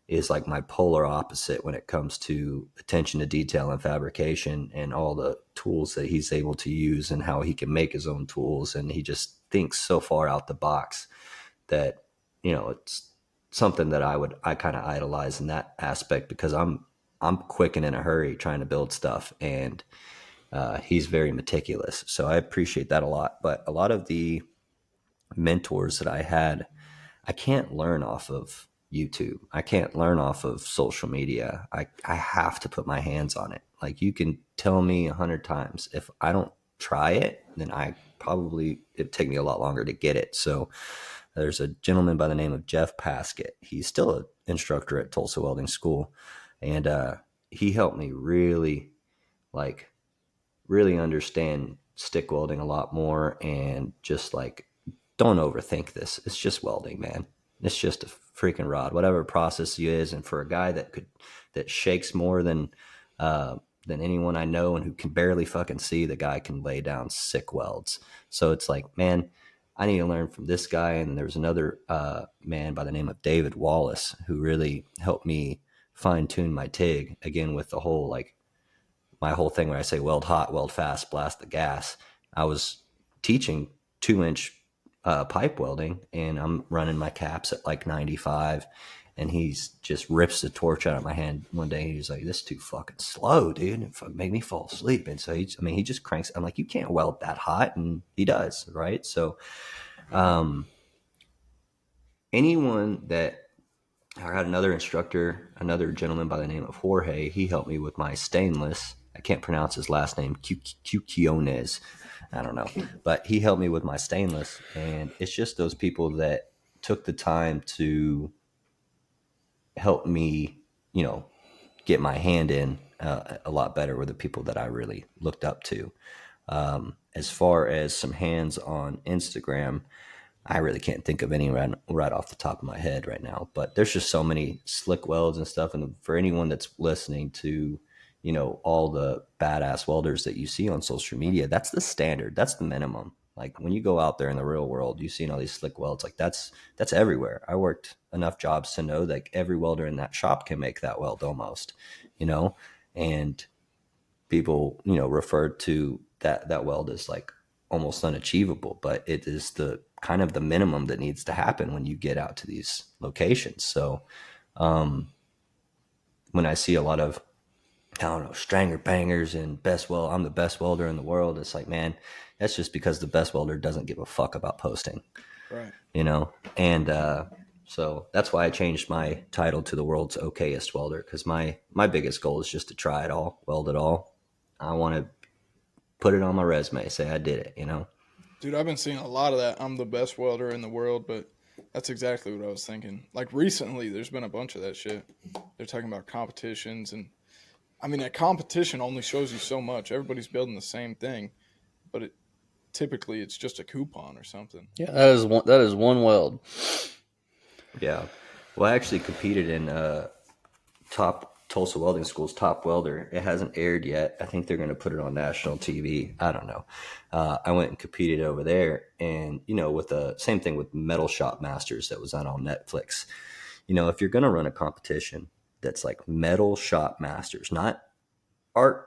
is like my polar opposite when it comes to attention to detail and fabrication and all the tools that he's able to use and how he can make his own tools. And he just thinks so far out the box that, it's something that I kind of idolize in that aspect because I'm quick and in a hurry trying to build stuff, and he's very meticulous. So I appreciate that a lot. But a lot of the mentors that I had, I can't learn off of YouTube. I can't learn off of social media. I have to put my hands on it. Like, you can tell me 100 times. If I don't try it, then it'd take me a lot longer to get it. So there's a gentleman by the name of Jeff Paskett. He's still an instructor at Tulsa Welding School. And he helped me really understand stick welding a lot more, and just like, don't overthink this. It's just welding, man. It's just a freaking rod, whatever process you is. And for a guy that shakes more than anyone I know, and who can barely fucking see, the guy can lay down sick welds. So it's like, man, I need to learn from this guy. And there's another man by the name of David Wallace who really helped me fine tune my TIG again, with the whole, like, my whole thing when I say weld hot, weld fast, blast the gas. I was teaching 2-inch pipe welding, and I'm running my caps at like 95, and he's just rips the torch out of my hand one day. He's like, "This is too fucking slow, dude. It made me fall asleep." And so he just cranks. I'm like, "You can't weld that hot," and he does, right? So, anyone that I had another instructor, another gentleman by the name of Jorge. He helped me with my stainless. I can't pronounce his last name, Quiones. I don't know. But he helped me with my stainless. And it's just those people that took the time to help me, get my hand in a lot better, were the people that I really looked up to. As far as some hands on Instagram, I really can't think of any right off the top of my head right now, but there's just so many slick welds and stuff. And for anyone that's listening to, all the badass welders that you see on social media, that's the standard. That's the minimum. Like, when you go out there in the real world, you see all these slick welds. Like, that's everywhere. I worked enough jobs to know that every welder in that shop can make that weld almost, and people, referred to that weld as like almost unachievable, but it is the kind of the minimum that needs to happen when you get out to these locations. So when I see a lot of, I don't know, stranger bangers and I'm the best welder in the world, it's like, man, that's just because the best welder doesn't give a fuck about posting. Right. And so that's why I changed my title to the world's okayest welder, because my biggest goal is just to try it all, weld it all. I want to put it on my resume, say I did it. Dude, I've been seeing a lot of that. I'm the best welder in the world, but that's exactly what I was thinking. Like recently, there's been a bunch of that shit. They're talking about competitions, and I mean, that competition only shows you so much. Everybody's building the same thing, but typically it's just a coupon or something. Yeah, that is one weld. Yeah. Well, I actually competed in top Tulsa Welding School's Top Welder. It hasn't aired yet. I think they're going to put it on national TV. I don't know. I went and competed over there, and with the same thing with Metal Shop Masters that was on Netflix. If you're going to run a competition that's like Metal Shop Masters, not Art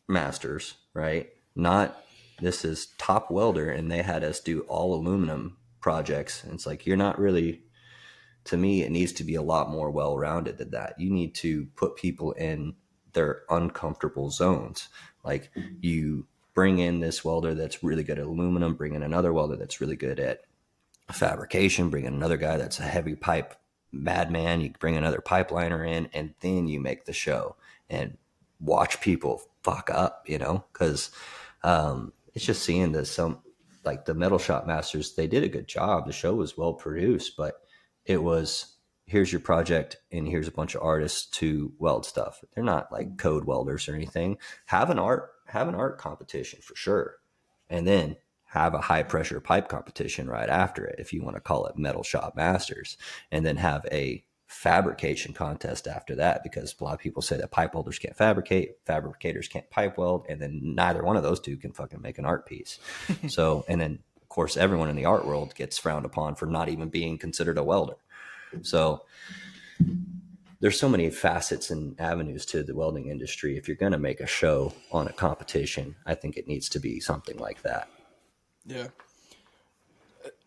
Masters, right? Not this is Top Welder, and they had us do all aluminum projects. And it's like you're not really. To me, it needs to be a lot more well-rounded than that. You need to put people in their uncomfortable zones. Like you bring in this welder that's really good at aluminum, bring in another welder that's really good at fabrication, bring in another guy that's a heavy pipe madman. You bring another pipeliner in, and then you make the show and watch people fuck up, because it's just seeing this. Like the Metal Shop Masters, they did a good job. The show was well produced, but it was, here's your project and here's a bunch of artists to weld stuff. They're not like code welders or anything. Have an art competition for sure. And then have a high pressure pipe competition right after it, if you want to call it Metal Shop Masters, and then have a fabrication contest after that, because a lot of people say that pipe welders can't fabricate, fabricators can't pipe weld, and then neither one of those two can fucking make an art piece. So, and then of course, everyone in the art world gets frowned upon for not even being considered a welder. So there's so many facets and avenues to the welding industry. If you're going to make a show on a competition, I think it needs to be something like that. Yeah.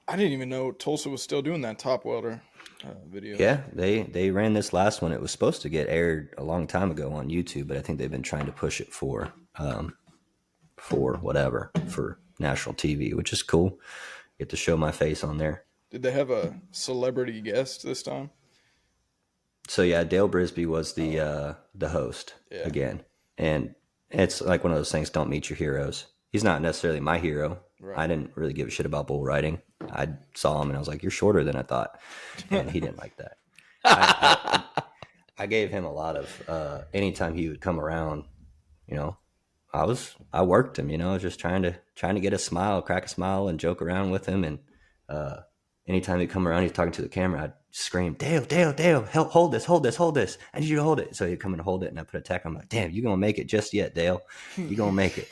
I didn't even know Tulsa was still doing that Top Welder video. Yeah, they ran this last one. It was supposed to get aired a long time ago on YouTube, but I think they've been trying to push it for national TV, which is cool. Get to show my face on there. Did they have a celebrity guest this time? So yeah, Dale Brisby was the host again, and it's like one of those things. Don't meet your heroes. He's not necessarily my hero. Right. I didn't really give a shit about bull riding. I saw him and I was like, "You're shorter than I thought," and he didn't like that. I gave him a lot of anytime he would come around, I worked him, just trying to get a smile, crack a smile, and joke around with him. And anytime he'd come around, he's talking to the camera, I'd scream, Dale, help, hold this. I need you to hold it. So he'd come and hold it, and I put a tech. I'm like, damn, you gonna make it just yet, Dale? You gonna make it?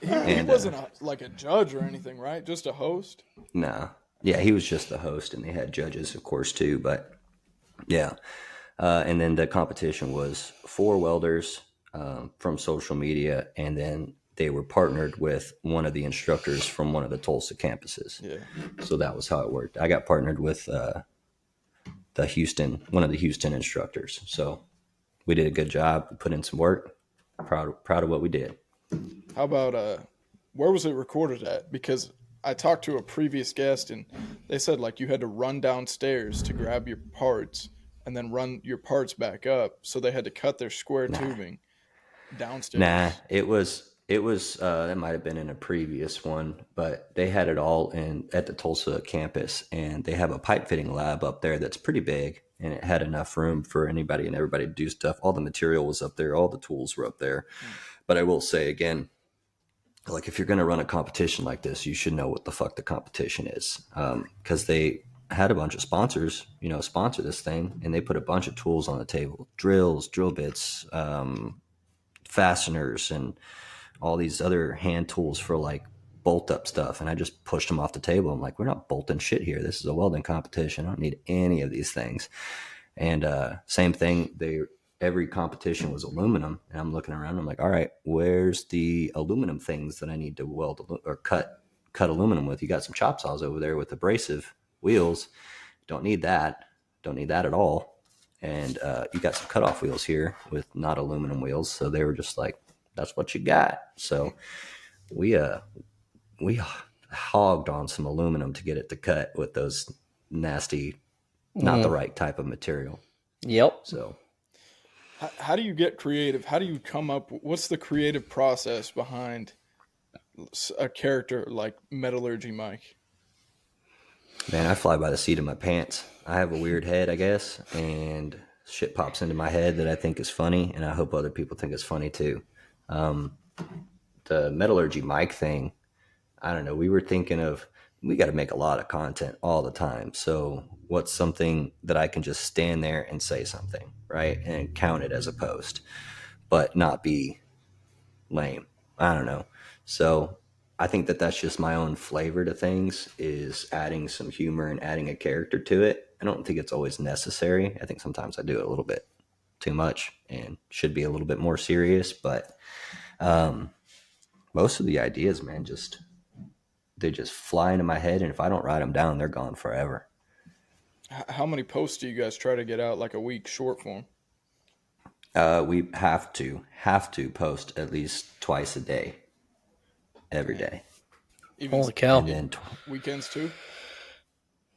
he wasn't like a judge or anything, right? Just a host? No. Yeah, he was just the host, and they had judges, of course, too. But yeah. And then the competition was 4 welders from social media, and then they were partnered with one of the instructors from one of the Tulsa campuses. Yeah. So that was how it worked. I got partnered with one of the Houston instructors. So we did a good job. We put in some work. Proud of what we did. How about where was it recorded at? Because I talked to a previous guest, and they said like you had to run downstairs to grab your parts and then run your parts back up. So they had to cut their square tubing downstairs. Nah, it was that might have been in a previous one, but they had it all at the Tulsa campus, and they have a pipe fitting lab up there that's pretty big, and it had enough room for anybody and everybody to do stuff. All the material was up there, all the tools were up there. But I will say again, like if you're going to run a competition like this, you should know what the fuck the competition is, because they had a bunch of sponsors, sponsor this thing, and they put a bunch of tools on the table: drills, drill bits, fasteners, and all these other hand tools for like bolt up stuff. And I just pushed them off the table. I'm like, we're not bolting shit here. This is a welding competition. I don't need any of these things. And same thing. Every competition was aluminum, and I'm looking around. I'm like, all right, where's the aluminum things that I need to weld or cut aluminum with? You got some chop saws over there with abrasive wheels. Don't need that at all. And you got some cutoff wheels here with not aluminum wheels. So they were just like, that's what you got. So we hogged on some aluminum to get it to cut with those nasty, not the right type of material. Yep. So How do you get creative? How do you come up? What's the creative process behind a character like Metallurgy Mike? man, I fly by the seat of my pants. I have a weird head, I guess, and shit pops into my head that I think is funny, and I hope other people think it's funny too. The Metallurgy Mike thing, I don't know. We were thinking of, we got to make a lot of content all the time. So what's something that I can just stand there and say something, right? And count it as a post, but not be lame. I don't know. So I think that that's just my own flavor to things, is adding some humor and adding a character to it. I don't think it's always necessary. I think sometimes I do it a little bit too much and should be a little bit more serious, but most of the ideas, man, they just fly into my head, and if I don't write them down, they're gone forever. How many posts do you guys try to get out like a week short form? We have to post at least twice a day, every day. Even Holy cow. And then weekends too?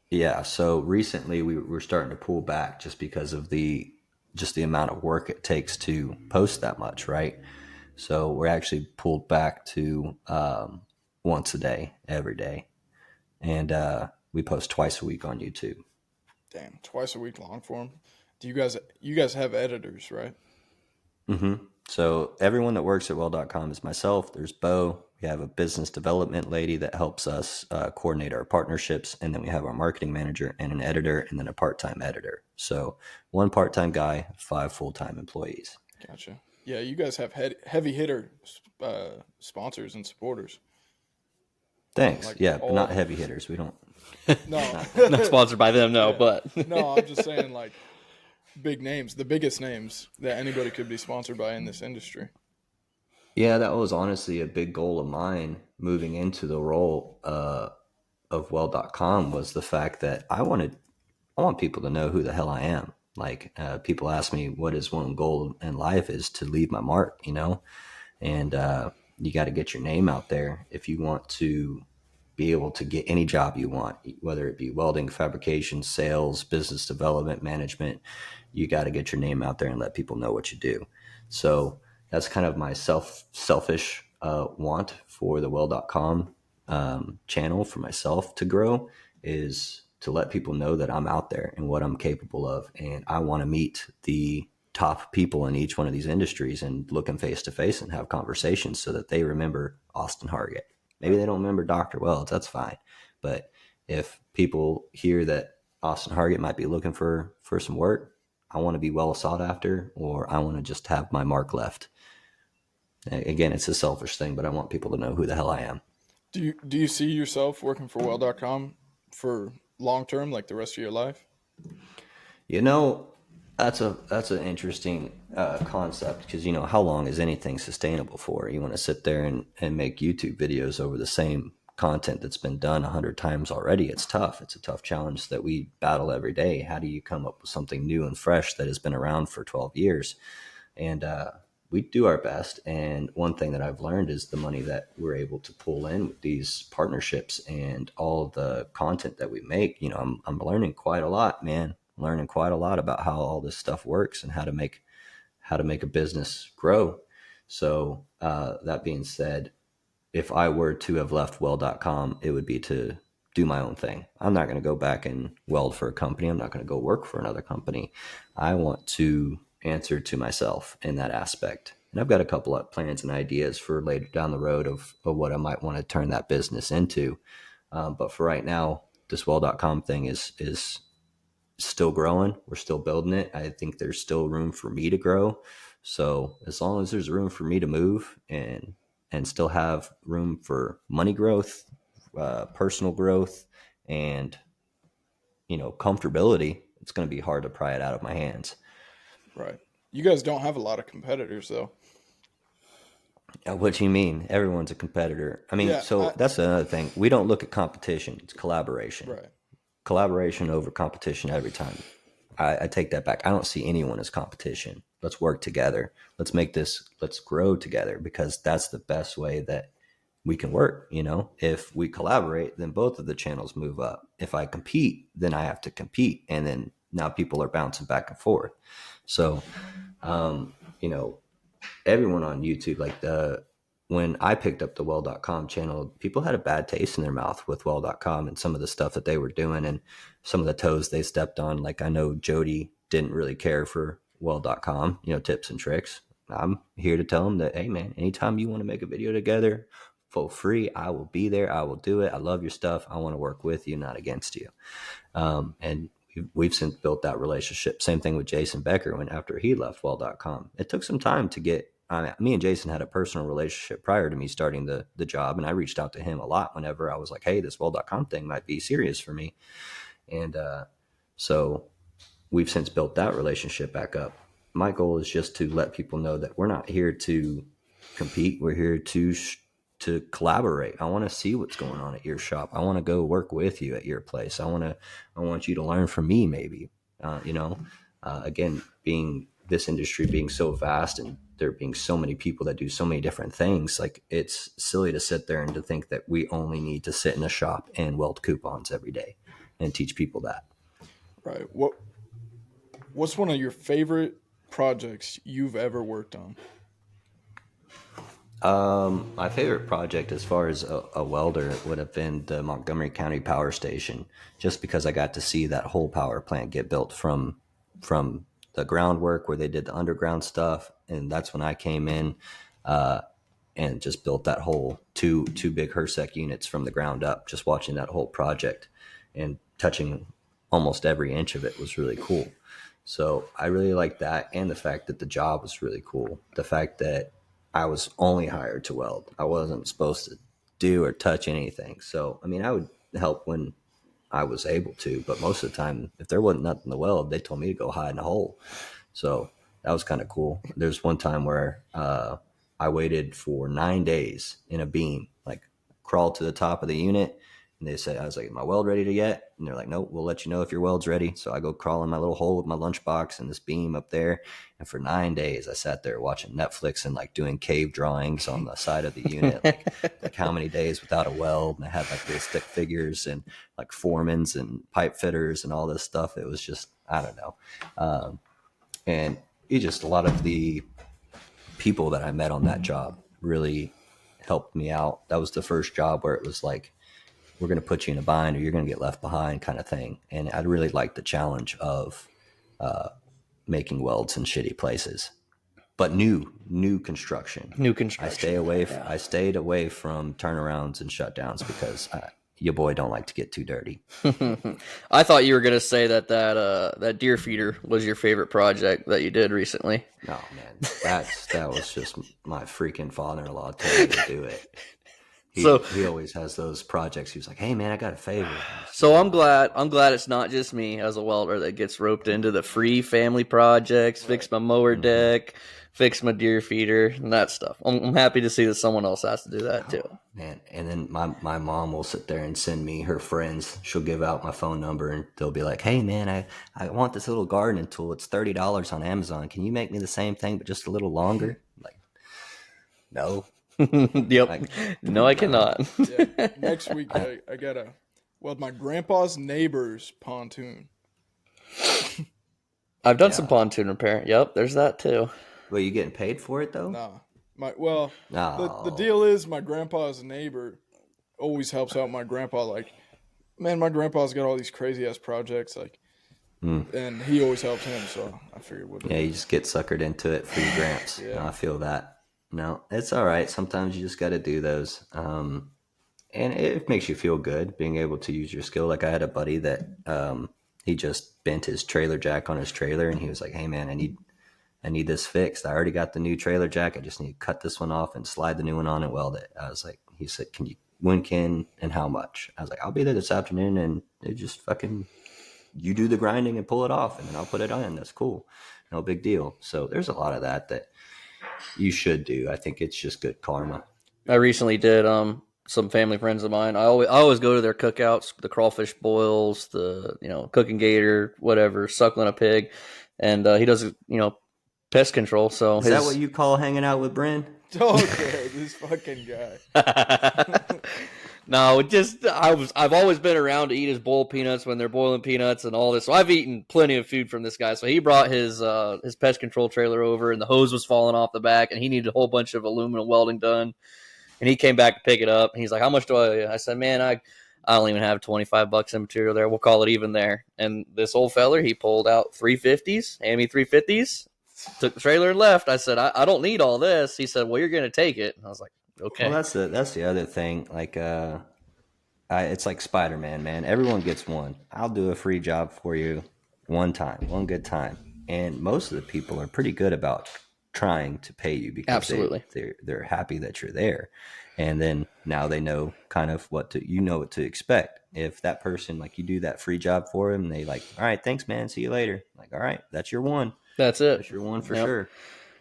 yeah, so recently we're starting to pull back just because of the amount of work it takes to post that much, right? So we're actually pulled back to once a day, every day, and we post twice a week on YouTube. Damn, twice a week long form. Do you guys have editors, right? Mm-hmm. So everyone that works at weld.com is myself. There's Bo. We have a business development lady that helps us coordinate our partnerships. And then we have our marketing manager and an editor, and then a part-time editor. So one part-time guy, 5 full-time employees. Gotcha. Yeah, you guys have heavy hitter sponsors and supporters. Thanks. Like Yeah, but not heavy hitters. We don't. No, Not sponsored by them, no, Yeah. but no, I'm just saying like big names, the biggest names that anybody could be sponsored by in this industry. Yeah, that was honestly a big goal of mine moving into the role of Well.com, was the fact that I want people to know who the hell I am. Like people ask me what is one goal in life, is to leave my mark, and you got to get your name out there if you want to be able to get any job you want, whether it be welding, fabrication, sales, business development, management. You got to get your name out there and let people know what you do. So that's kind of my selfish want for the well.com channel for myself to grow, is to let people know that I'm out there and what I'm capable of. And I want to meet the top people in each one of these industries and look them face to face and have conversations so that they remember Austin Hargett. Maybe they don't remember Dr.Weldz, that's fine. But if people hear that Austin Hargett might be looking for some work, I want to be well sought after, or I want to just have my mark left. Again, it's a selfish thing, but I want people to know who the hell I am. Do you see yourself working for well.com for long term, like the rest of your life? That's an interesting concept, because how long is anything sustainable for? You want to sit there and make YouTube videos over the same content that's been done 100 times already. It's tough. It's a tough challenge that we battle every day. How do you come up with something new and fresh that has been around for 12 years? And we do our best. And one thing that I've learned is the money that we're able to pull in with these partnerships and all of the content that we make. I'm learning quite a lot, man. Learning quite a lot about how all this stuff works and how to make a business grow. So that being said, if I were to have left weld.com, it would be to do my own thing. I'm not going to go back and weld for a company. I'm not going to go work for another company. I want to answer to myself in that aspect. And I've got a couple of plans and ideas for later down the road of what I might want to turn that business into. But for right now, this weld.com thing is still growing. We're still building it. I think there's still room for me to grow. So as long as there's room for me to move and still have room for money growth, personal growth, and comfortability, it's going to be hard to pry it out of my hands. Right. You guys don't have a lot of competitors though. What do you mean? Everyone's a competitor. I mean, Yeah, that's another thing. We don't look at competition. It's collaboration. Right. Collaboration over competition every time. I take that back. I don't see anyone as competition. Let's work together. Let's grow together, because that's the best way that we can work. If we collaborate, then both of the channels move up. If I compete, then I have to compete. And then now people are bouncing back and forth. So, you know, everyone on YouTube, like when I picked up the well.com channel, people had a bad taste in their mouth with well.com and some of the stuff that they were doing and some of the toes they stepped on. Like I know Jody didn't really care for well.com, tips and tricks. I'm here to tell them that, hey man, anytime you want to make a video together for free, I will be there. I will do it. I love your stuff. I want to work with you, not against you. And we've since built that relationship. Same thing with Jason Becker after he left well.com. It took some time to get, me and Jason had a personal relationship prior to me starting the job. And I reached out to him a lot whenever I was like, hey, this well.com thing might be serious for me. And so we've since built that relationship back up. My goal is just to let people know that we're not here to compete. We're here to collaborate. I want to see what's going on at your shop. I want to go work with you at your place. I want you to learn from me, maybe. Again, being this industry being so vast and there being so many people that do so many different things, like it's silly to sit there and to think that we only need to sit in a shop and weld coupons every day and teach people that. Right. What's one of your favorite projects you've ever worked on? My favorite project as far as a welder would have been the Montgomery County Power Station, just because I got to see that whole power plant get built from the groundwork where they did the underground stuff. And that's when I came in, and just built that whole two big HRSEC units from the ground up. Just watching that whole project and touching almost every inch of it was really cool. So I really liked that. And the fact that the job was really cool. The fact that I was only hired to weld. I wasn't supposed to do or touch anything. So, I would help when I was able to, but most of the time, if there wasn't nothing to weld, they told me to go hide in a hole. So that was kind of cool. There's one time where I waited for 9 days in a beam, like crawled to the top of the unit. And they said, I was like, am I weld ready to yet? And they're like, nope, we'll let you know if your weld's ready. So I go crawl in my little hole with my lunchbox and this beam up there. And for 9 days, I sat there watching Netflix and like doing cave drawings on the side of the unit, like how many days without a weld. And I had like little stick figures and like foremans and pipe fitters and all this stuff. It was just, I don't know. And it just, a lot of the people that I met on that job really helped me out. That was the first job where it was like, we're going to put you in a bind or you're going to get left behind kind of thing. And I really liked the challenge of making welds in shitty places, but new construction. I stayed away from turnarounds and shutdowns because your boy don't like to get too dirty. I thought you were going to say that deer feeder was your favorite project that you did recently. No, man, that was just my freaking father-in-law told me to do it. He always has those projects. He was like, hey man, I got a favor. So I'm glad it's not just me as a welder that gets roped into the free family projects, fix my mower deck, fix my deer feeder, and that stuff. I'm happy to see that someone else has to do that too. Man, and then my mom will sit there and send me her friends. She'll give out my phone number and they'll be like, hey man, I want this little gardening tool. It's $30 on Amazon. Can you make me the same thing but just a little longer? I'm like, no. Yep. No, I cannot. Yeah. Next week, I gotta weld my grandpa's neighbor's pontoon. I've done some pontoon repair. Yep, there's that too. Well, you getting paid for it though? Nah. The deal is my grandpa's neighbor always helps out my grandpa. Like, man, my grandpa's got all these crazy ass projects. Like, and he always helps him. So I figured we'll do you just get suckered into it for your gramps. Yeah. No, I feel that. No, it's all right. Sometimes you just got to do those. And it makes you feel good being able to use your skill. Like I had a buddy that he just bent his trailer jack on his trailer and he was like, hey man, I need this fixed. I already got the new trailer jack. I just need to cut this one off and slide the new one on and weld it. I was like, he said, when can and how much? I was like, I'll be there this afternoon and it just you do the grinding and pull it off and then I'll put it on. That's cool. No big deal. So there's a lot of that you should do. I think it's just good karma. I recently did some family friends of mine. I always go to their cookouts, the crawfish boils, the cooking gator, whatever, suckling a pig, and he does pest control. So is that what you call hanging out with Bryn? Okay, this fucking guy. No, I've always been around to eat his boiled peanuts when they're boiling peanuts and all this. So I've eaten plenty of food from this guy. So he brought his pest control trailer over, and the hose was falling off the back, and he needed a whole bunch of aluminum welding done. And he came back to pick it up, and he's like, "How much do I owe you?" I said, "Man, I don't even have $25 in material there. We'll call it even there." And this old feller, he pulled out 350s, handed me 350s, took the trailer and left. I said, I don't need all this. He said, "Well, you're going to take it." And I was like, "Okay." Well, that's the other thing. Like, it's like Spider-Man, man. Everyone gets one. I'll do a free job for you one time, one good time. And most of the people are pretty good about trying to pay you because Absolutely. they're happy that you're there. And then now they know kind of what to expect. If that person, like, you do that free job for them, they like, all right, thanks, man. See you later. Like, all right, that's your one. That's it. That's your one for sure.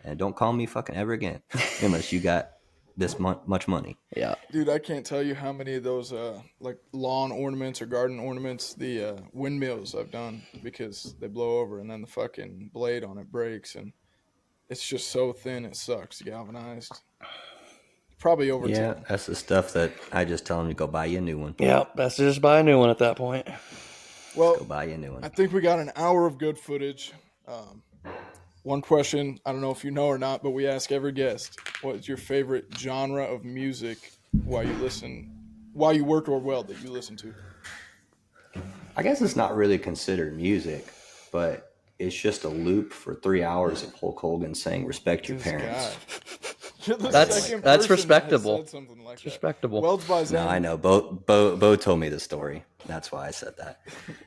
And don't call me fucking ever again unless you got this much money. Yeah. Dude, I can't tell you how many of those like lawn ornaments or garden ornaments, the windmills I've done because they blow over and then the fucking blade on it breaks and it's just so thin it sucks, galvanized. Probably over 10. That's the stuff that I just tell them to go buy you a new one. Yeah, best to just buy a new one at that point. Well, Go buy you a new one. I think we got an hour of good footage. One question, I don't know if you know or not, but we ask every guest, what is your favorite genre of music while you work or weld that you listen to? I guess it's not really considered music, but it's just a loop for 3 hours of Hulk Hogan saying "Respect your parents." That's respectable. Like respectable. Weldz by No, I know. Bo told me the story. That's why I said that.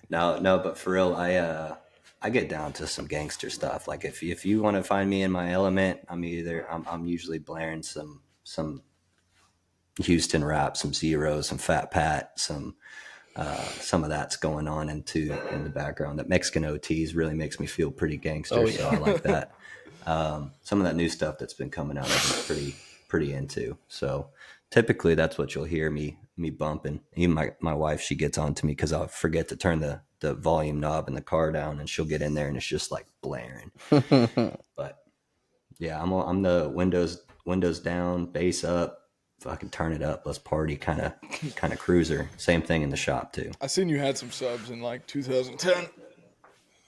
No, but for real, I get down to some gangster stuff. Like if you want to find me in my element, I'm usually blaring some Houston rap, some Zero, some Fat Pat, some of that's going on in the background. That Mexican OTs really makes me feel pretty gangster, so I like that. Some of that new stuff that's been coming out, I've been pretty into. So typically, that's what you'll hear me bumping. Even my wife, she gets on to me because I'll forget to turn the volume knob in the car down, and she'll get in there, and it's just like blaring. But yeah, I'm the windows down, bass up. Fucking turn it up, let's party, kind of cruiser. Same thing in the shop too. I seen you had some subs in like 2010.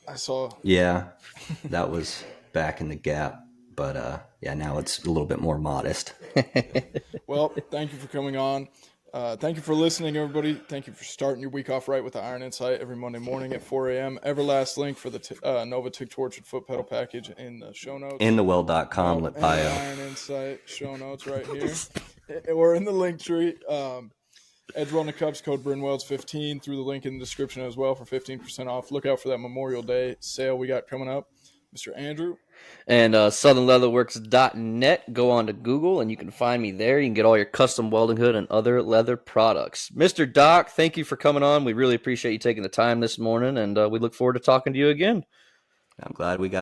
I saw. Yeah, that was back in the gap, but now it's a little bit more modest. Well, thank you for coming on. Thank you for listening, everybody. Thank you for starting your week off right with the Iron Insight every Monday morning at 4 a.m. Everlast link for the Nova Tick Torch and Foot Pedal package in the show notes. In the weld.com bio. Iron Insight show notes right here. Or in the link tree. Edge Running Cups, code BRINWELDS15 through the link in the description as well for 15% off. Look out for that Memorial Day sale we got coming up. Mr. Andrew. And southernleatherworks.net. Go on to Google, and you can find me there. You can get all your custom welding hood and other leather products. Mr. Doc, thank you for coming on. We really appreciate you taking the time this morning, and we look forward to talking to you again. I'm glad we got